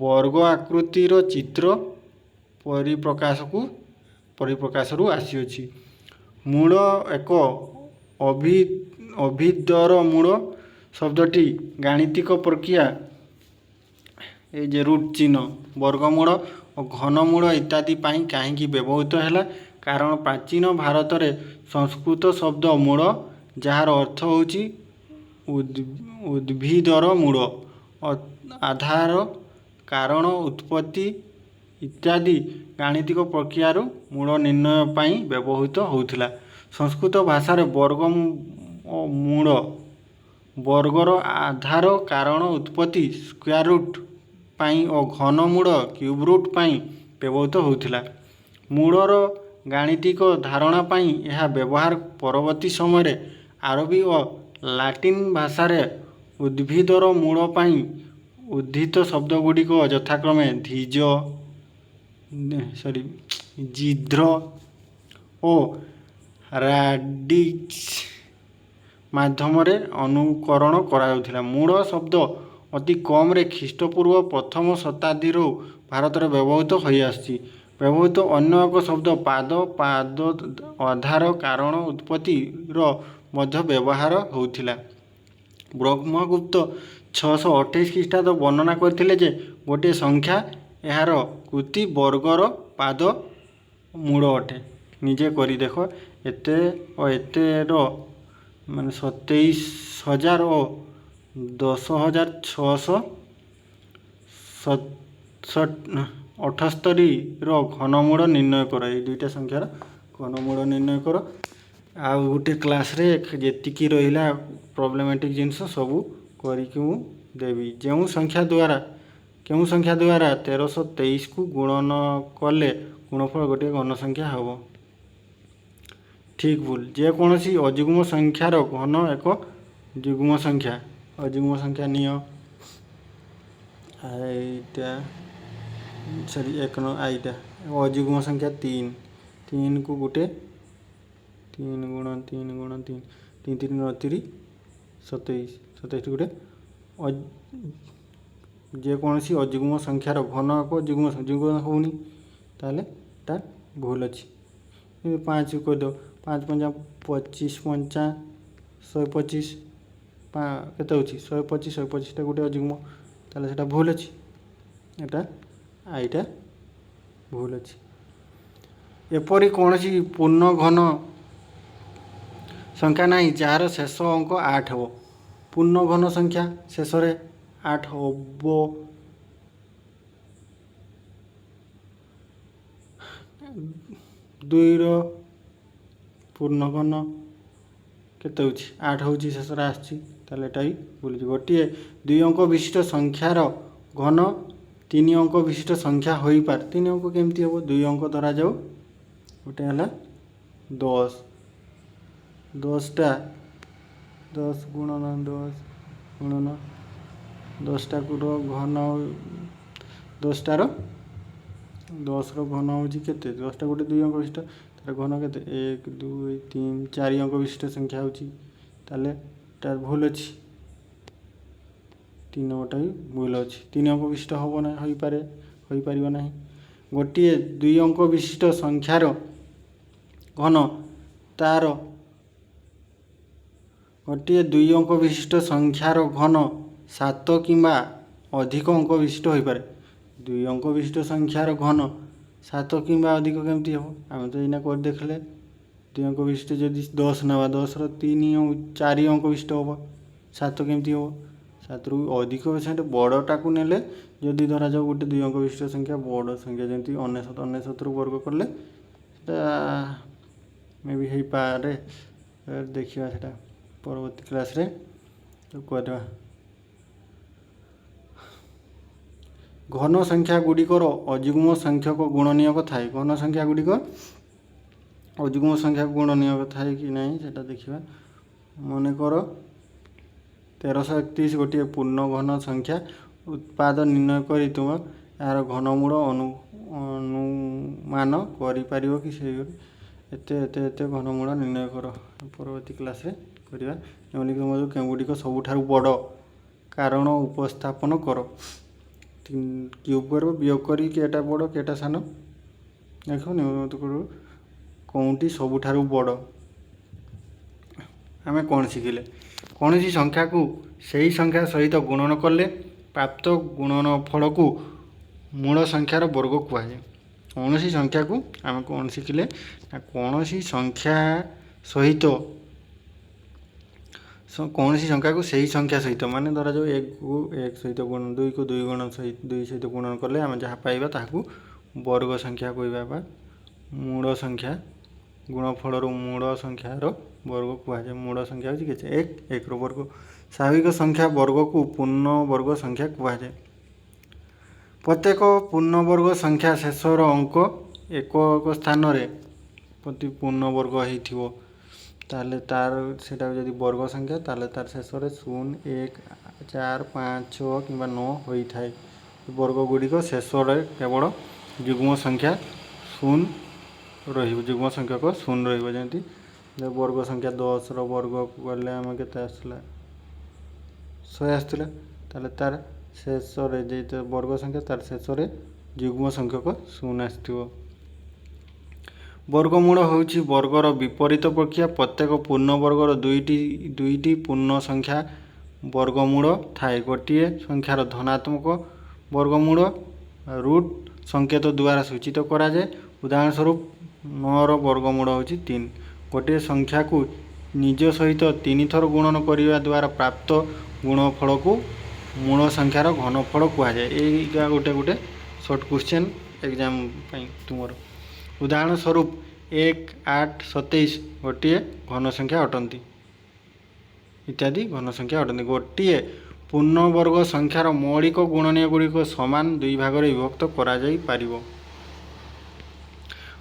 ବର୍ଗ ଆକୃତିର ଚିତ୍ର ପରିପ୍ରକାଶରୁ ଆସିଅଛି। ମୂଳ ଏକ ଅଭିଧର ମୂଳ ଶବ୍ଦଟି ଗାଣିତିକ ପ୍ରକ୍ରିୟା ରୁଟ୍ ଚିହ୍ନ, ବର୍ଗମୂଳ ଓ ଘନମୂଳ ଇତ୍ୟାଦି ପାଇଁ କାହିଁକି ବ୍ୟବହୃତ ହେଲା? କାରଣ ପ୍ରାଚୀନ ଭାରତରେ ସଂସ୍କୃତ ଶବ୍ଦ ମୂଳ, ଯାହାର ଅର୍ଥ ହେଉଛି ଉଦ୍ଭିଦର ମୂଳ, ଆଧାର, କାରଣ, ଉତ୍ପତ୍ତି ଇତ୍ୟାଦି ଗାଣିତିକ ପ୍ରକ୍ରିୟାରୁ ମୂଳ ନିର୍ଣ୍ଣୟ ପାଇଁ ବ୍ୟବହୃତ ହେଉଥିଲା। ସଂସ୍କୃତ ଭାଷାରେ ବର୍ଗ ଓ ମୂଳ, ବର୍ଗର ଆଧାର, କାରଣ, ଉତ୍ପତ୍ତି ସ୍କ୍ୱାର ରୁଟ୍ ପାଇଁ ଓ ଘନମୂଳ କ୍ୟୁବ୍ ରୁଟ୍ ପାଇଁ ବ୍ୟବହୃତ ହେଉଥିଲା। ମୂଳର ଗାଣିତିକ ଧାରଣା ପାଇଁ ଏହା ବ୍ୟବହାର ପରବର୍ତ୍ତୀ ସମୟରେ ଆରବୀ ଓ ଲାଟିନ୍ ଭାଷାରେ ଉଦ୍ଭିଦର ମୂଳ ପାଇଁ ଉଦ୍ଧୃତ ଶବ୍ଦଗୁଡ଼ିକ ଯଥାକ୍ରମେ ଜିହ୍ର ଓ ରାଡିକ୍ସ ମାଧ୍ୟମରେ ଅନୁକରଣ କରାଯାଉଥିଲା। ମୂଳ ଶବ୍ଦ ଅତି କମରେ ଖ୍ରୀଷ୍ଟପୂର୍ବ ପ୍ରଥମ ଶତାବ୍ଦୀରୁ ଭାରତରେ ବ୍ୟବହୃତ ହୋଇଆସିଛି। ବ୍ୟବହୃତ ଅନ୍ୟ ଏକ ଶବ୍ଦ ପାଦ, ଆଧାର, କାରଣ, ଉତ୍ପତ୍ତିର ମଧ୍ୟ ବ୍ୟବହାର ହେଉଥିଲା। ବ୍ରହ୍ମଗୁପ୍ତ 628 ଖ୍ରୀଷ୍ଟାବ୍ଦ ବର୍ଣ୍ଣନା କରିଥିଲେ ଯେ ଗୋଟିଏ ସଂଖ୍ୟା ଏହାର କୃତି ବର୍ଗର ପାଦ ମୂଳ ଅଟେ। ନିଜେ କରି ଦେଖ। ଏତେ ଓ ଏତେର 27,000 ଓ 10,678ର ଘନମୂଳ ନିର୍ଣ୍ଣୟ କର। ଏଇ ଦୁଇଟା ସଂଖ୍ୟାର ଘନମୂଳ ନିର୍ଣ୍ଣୟ କର। ଆଉ ଗୋଟେ କ୍ଲାସ୍ରେ ଯେତିକି ରହିଲା ପ୍ରୋବ୍ଲେମେଟିକ୍ ଜିନିଷ ସବୁ କରିକି ମୁଁ ଦେବି। କେଉଁ ସଂଖ୍ୟା ଦ୍ୱାରା 1323କୁ ଗୁଣନ କଲେ ଗୁଣଫଳ ଗୋଟିଏ ଘନ ସଂଖ୍ୟା ହେବ? ଠିକ୍ ଭୁଲ। ଯେକୌଣସି ଅଯୁଗ୍ମ ସଂଖ୍ୟାର ଘନ ଏକ ଯୁଗ୍ମ ସଂଖ୍ୟା। ଅଯୁଗ୍ମ ସଂଖ୍ୟା ନିଅ। ଏଇଟା ଏଇଟା ଅଯୁଗ୍ମ ସଂଖ୍ୟା 3। 3କୁ ଗୋଟେ 3 ଗୁଣ 3 ଗୁଣ 3 3 3 29 27 27ଟି ଗୋଟେ ଯେକୌଣସି ଅଯୁଗ୍ମ ସଂଖ୍ୟାର ଘନ ଏକ ଯୁଗ୍ମ ହେଉନି, ତାହେଲେ ଏଟା ଭୁଲ ଅଛି। 5କୁ କରିଦେବ। 5 5 25 5 125 କେତେ ହେଉଛି? 125 125ଟା ଗୋଟେ ଅଯୁଗ୍ମ, ତାହେଲେ ସେଟା ଭୁଲ ଅଛି। ଏଇଟା ଭୁଲ ଅଛି। ଏପରି କୌଣସି ପୂର୍ଣ୍ଣ ଘନ ସଂଖ୍ୟା ନାହିଁ ଯାହାର ଶେଷ ଅଙ୍କ 8 ହେବ। ପୂର୍ଣ୍ଣ ଘନ ସଂଖ୍ୟା ଶେଷରେ 8 ହେବ। 2ର ପୂର୍ଣ୍ଣ ଘନ କେତେ ହେଉଛି? 8 ହେଉଛି, ଶେଷରେ ଆସିଛି, ତାହେଲେ ଏଟା ବି ଭୁଲ। ଗୋଟିଏ 2 ଅଙ୍କ ବିଶିଷ୍ଟ ସଂଖ୍ୟାର ଘନ 3 ଅଙ୍କ ବିଶିଷ୍ଟ ସଂଖ୍ୟା ହୋଇପାରେ। 3 ଅଙ୍କ କେମିତି ହେବ? 2 ଅଙ୍କ ଧରାଯାଉ। ଗୋଟେ ହେଲା 10। 10ଟା 10 ଗୁଣନ 10 ଗୁଣନ 10ଟାର ଘନ 10ର ଘନ ହେଉଛି କେତେ? 10ଟା ଗୋଟେ 2 ଅଙ୍କ ବିଶିଷ୍ଟ, ତାର ଘନ କେତେ? 1 2 3 4 ଅଙ୍କ ବିଶିଷ୍ଟ ସଂଖ୍ୟା ହେଉଛି, ତାହେଲେ ଏଟା ଭୁଲ ଅଛି। 3 ନମ୍ବରଟା ବି ଭୁଲ ଅଛି। 3 ଅଙ୍କ ବିଶିଷ୍ଟ ହେବ ନାହିଁ, ହୋଇପାରିବ ନାହିଁ। ଗୋଟିଏ 2 ଅଙ୍କ ବିଶିଷ୍ଟ ସଂଖ୍ୟାର ଘନ ତାର ଗୋଟିଏ 2 ଅଙ୍କ ବିଶିଷ୍ଟ ସଂଖ୍ୟାର ଘନ 7 କିମ୍ବା ଅଧିକ ଅଙ୍କ ବିଶିଷ୍ଟ ହୋଇପାରେ। 2 ଅଙ୍କ ବିଶିଷ୍ଟ ସଂଖ୍ୟାର ଘନ 7 କିମ୍ବା ଅଧିକ କେମିତି ହେବ? ଆମେ ତ ଏଇନା କରି ଦେଖିଲେ दुई अंक विशिष्ट जदि 10 ना 10 4 अंक विशिष्ट हम 7 केमती हम 7 रु अधिक परसेंट बड़टा को नेले जदि धरा जाओ गोटे 2 अंक विशिष्ट संख्या बड़ संख्या जमी 99 रु वर्ग कले मे भी हो पारे देखा से परवर्ती क्लास रे तो करवा। घन संख्या गुड़िकर अजुग्म संख्यक गुणनीयक थाए घन संख्या गुड़िक अजुग्म संख्या गुणनीयक थाए कि नहीं सेटा देखा। मनकर 1331 गोटे पूर्ण घन संख्या उत्पाद निर्णय कर तुम यार घनमूल अनुमान कर कि से एते घनमूल निर्णय कर परवर्ती क्लास रे करवा। केगुड़िक सबुठारु बड़ कारण उपस्थापन कर क्यूब कर वियोग कर केटा बड़ केटा सान देख निम्नलिखित कौनटी सबुठारु बड़ आम कौन शिखिले कौन सी संख्या को सही संख्या सहित गुणन कले प्राप्त गुणनफल को मूल संख्यार वर्ग कहुए। कौन सी संख्या को आम कौन शिखिले कौन सी संख्या सहित कौन सी संख्या को सही संख्या सहित माने धरा जो 1 को 1 सहित गुणन 2 को 2 गुणन सहित 2 सहित गुणन कले आम जहाँ पाइबा ताकू वर्ग संख्या कहवा मूल संख्या गुणफल मूल संख्यार वर्ग कहुए। मूल संख्या हूँ के 1 वर्ग स्वाभाविक संख्या वर्ग को पूर्ण वर्ग संख्या कहुए। प्रत्येक पूर्ण वर्ग संख्या शेषर अंक एक स्थान प्रति पूर्ण वर्ग हो ताले तार सेटा जदि वर्ग संख्या ताले तार शेष 0 1 4 5 6 कि 9 होता है। वर्ग गुड़िक शेष केवल युग्म संख्या 0 रुग्म संख्यक 0 रही वर्ग संख्या 10 वर्ग गले आम के 100 आसला तार शेष वर्ग संख्या तार शेष युग्म संख्यक 0 आसो। वर्गमूल होउछि वर्गर विपरीत प्रक्रिया प्रत्येक पूर्ण वर्गर दुईटी पूर्ण संख्या वर्गमूल थाए गोटे संख्यार धनात्मक वर्गमूल रूट संकेत द्वारा सूचित करा जाए। उदाहरण स्वरूप 9 वर्गमूल होउछि 3 गोटे संख्या को निज सहित 3 थर गुणन करने द्वारा प्राप्त गुणफल को मूल संख्यार घनफल कहुए। यही गोटे गोटे शॉर्ट क्वेश्चन एग्जाम तुमर उदाहरण स्वरूप 1 8 27 गोटे घन संख्या अटंती इत्यादि घन संख्या अटंती। गोटे पूर्ण वर्ग संख्यार मौलिक गुणनीय गुड़िक समान 2 भाग विभक्त करा जाई पारिबो।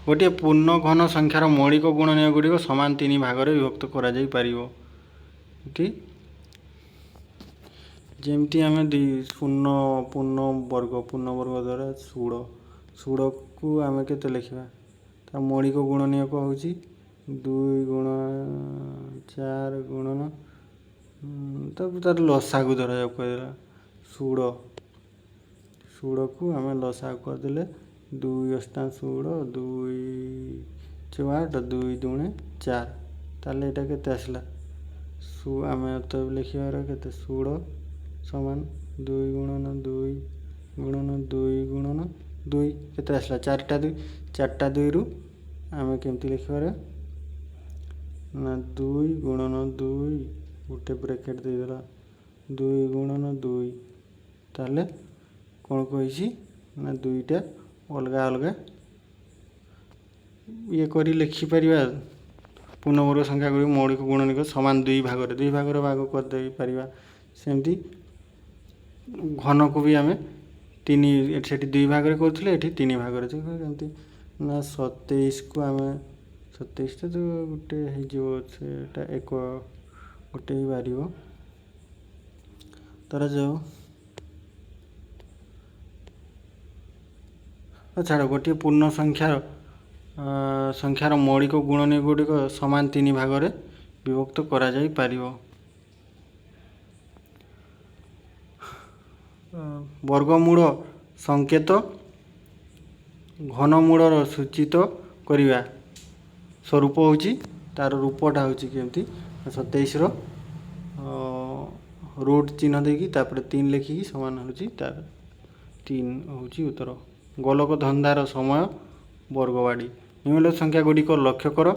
गोटे पूर्ण घन संख्यार मौलिक गुणनीय गुड़िक समान 3 भाग विभक्त करा जाई पारिबो। जेमती आम पूर्ण वर्ग द्वारा 16 को आम के लिखा तार मौलिक गुणनीयक हूँ 2 गुणन 4 गुणन तार लसागु धरा जाऊ कहदेला 16 को आम लसागु करदे 2 अष्टा 16 2 6 8 2 दूणे 4 ताले यहाँ केते आसला आम तो लिखार के 16 समान 2 गुणन 2 गुणन 2 गुणन 2 केते आसला 4टा 2 रु आम केमती लिखार ना 2 गुणन 2 गोटे ब्रैकेट देदेला 2 गुणन 2 ताले कौन कही ना 2टा अलग अलग ये करी लिखिपर पूर्णवर्ग संख्या गुड़ी मौलिक गुणनिक समान 2 भाग भाग करदे पारिबा। सेमती घन को भी आम 3 से 2 भाग करुले ये 3 भाग कमती ना 27 को आम 27 तो गोटे होटा 1 गोटे ही बाहर धरा जाओ छाड़ गोटे पूर्ण संख्यार मौलिक गुणनीय गुड़िक समान 3 भाग विभक्त करा जाई पारिबो। वर्गमूल संकेत घनमूलर सूचित करिवा स्वरूप होची तार रूपटा होची केमती 27 रूट चिन्ह देकी तापर 3 लिखिकी समान होची तार 3 होची उत्तर। गोलक धंदार समय वर्गवाड़ी निम्नलिखित संख्या गुड़िक लक्ष्य कर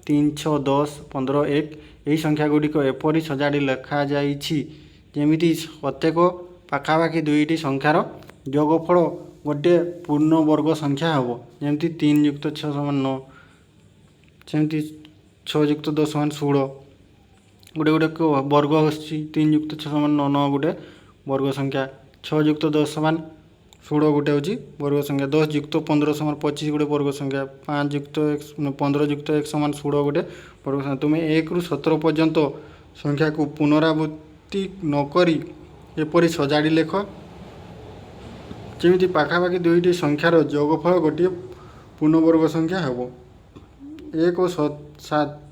3, 6, 10, 15, 1 ଏହି ସଂଖ୍ୟା ଗୁଡ଼ିକ ଏପରି ସଜାଡ଼ି ଲେଖାଯାଇଛି ଯେମିତି ପ୍ରତ୍ୟେକ ପାଖାପାଖି ଦୁଇଟି ସଂଖ୍ୟାର ଯୋଗଫଳ ଗୋଟିଏ ପୂର୍ଣ୍ଣବର୍ଗ ସଂଖ୍ୟା ହେବ। ଯେମିତି 3 ଯୁକ୍ତ 6 ସମାନ 9, ସେମିତି 6 ଯୁକ୍ତ 10 ସମାନ 16। ଗୋଟେ ବର୍ଗ ଆସୁଛି 3 ଯୁକ୍ତ 6 ସମାନ 9, 9 ଗୋଟେ ବର୍ଗ ସଂଖ୍ୟା। 6 ଯୁକ୍ତ 10 ସମାନ 16 ଗୋଟେ ହେଉଛି ବର୍ଗ ସଂଖ୍ୟା। 10 ଯୁକ୍ତ 15 ସମାନ 25 ଗୋଟେ ବର୍ଗ ସଂଖ୍ୟା। 5 ଯୁକ୍ତ 15 ଯୁକ୍ତ 1 ସମାନ 16 ଗୋଟେ ବର୍ଗ ସଂଖ୍ୟା। ତୁମେ 1ରୁ 17 ପର୍ଯ୍ୟନ୍ତ ସଂଖ୍ୟାକୁ ପୁନରାବୃତ୍ତି ନକରି ଏପରି ସଜାଡ଼ି ଲେଖ ଯେମିତି ପାଖାପାଖି ଦୁଇଟି ସଂଖ୍ୟାର ଯୋଗଫଳ ଗୋଟିଏ ପୂର୍ଣ୍ଣବର୍ଗ ସଂଖ୍ୟା ହେବ। 1 ଓ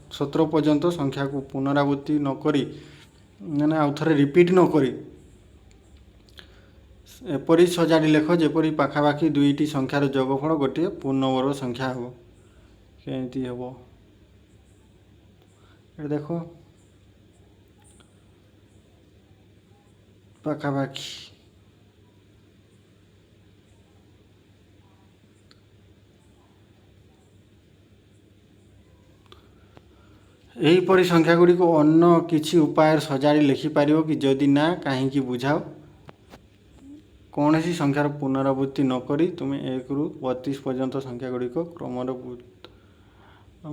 17 ପର୍ଯ୍ୟନ୍ତ ସଂଖ୍ୟାକୁ ପୁନରାବୃତ୍ତି ନକରି ମାନେ ଆଉ ଥରେ ରିପିଟ୍ ନକରି ଏପରି ସଜାଡ଼ି ଲେଖ ଯେପରି ପାଖାପାଖି ଦୁଇଟି ସଂଖ୍ୟାର ଯୋଗଫଳ ଗୋଟିଏ ପୂର୍ଣ୍ଣବର୍ଗ ସଂଖ୍ୟା ହେବ। କେମିତି ହେବ ଏଠି ଦେଖ, ପାଖାପାଖି ଏହିପରି ସଂଖ୍ୟାଗୁଡ଼ିକୁ ଅନ୍ୟ କିଛି ଉପାୟରେ ସଜାଡ଼ି ଲେଖିପାରିବ କି? ଯଦି ନା, କାହିଁକି ବୁଝାଅ। କୌଣସି ସଂଖ୍ୟାର ପୁନରାବୃତ୍ତି ନକରି ତୁମେ 1ରୁ 32 ପର୍ଯ୍ୟନ୍ତ ସଂଖ୍ୟାଗୁଡ଼ିକ କ୍ରମରେ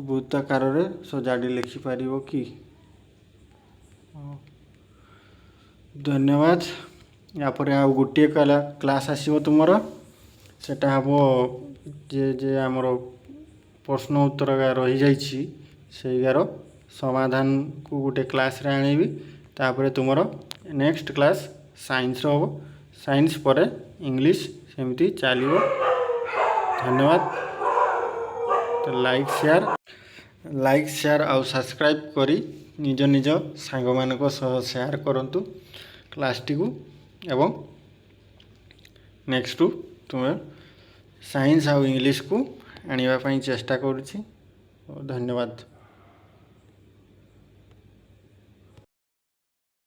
ବୃତ୍ତାକାରରେ ସଜାଡ଼ି ଲେଖିପାରିବ କି? ଧନ୍ୟବାଦ। ୟାପରେ ଆଉ ଗୋଟିଏ କ୍ଲାସ୍ ଆସିବ ତୁମର, ସେଟା ହେବ ଯେ ଆମର ପ୍ରଶ୍ନ ଉତ୍ତର ରହିଯାଇଛି ସେଇଗାର ସମାଧାନକୁ ଗୋଟେ କ୍ଲାସ୍ରେ ଆଣିବି। ତାପରେ ତୁମର ନେକ୍ସଟ କ୍ଲାସ୍ ସାଇନ୍ସର ହେବ। ସାଇନ୍ସ ପରେ ଇଂଲିଶ, ସେମିତି ଚାଲିବ। ଧନ୍ୟବାଦ। ଲାଇକ୍ ସେୟାର ଆଉ ସବସ୍କ୍ରାଇବ୍ କରି ନିଜ ନିଜ ସାଙ୍ଗମାନଙ୍କ ସହ ସେୟାର କରନ୍ତୁ କ୍ଲାସ୍ଟିକୁ। ଏବଂ ନେକ୍ସଟରୁ ତୁମେ ସାଇନ୍ସ ଆଉ ଇଂଲିଶକୁ ଆଣିବା ପାଇଁ ଚେଷ୍ଟା କରୁଛି। ଧନ୍ୟବାଦ।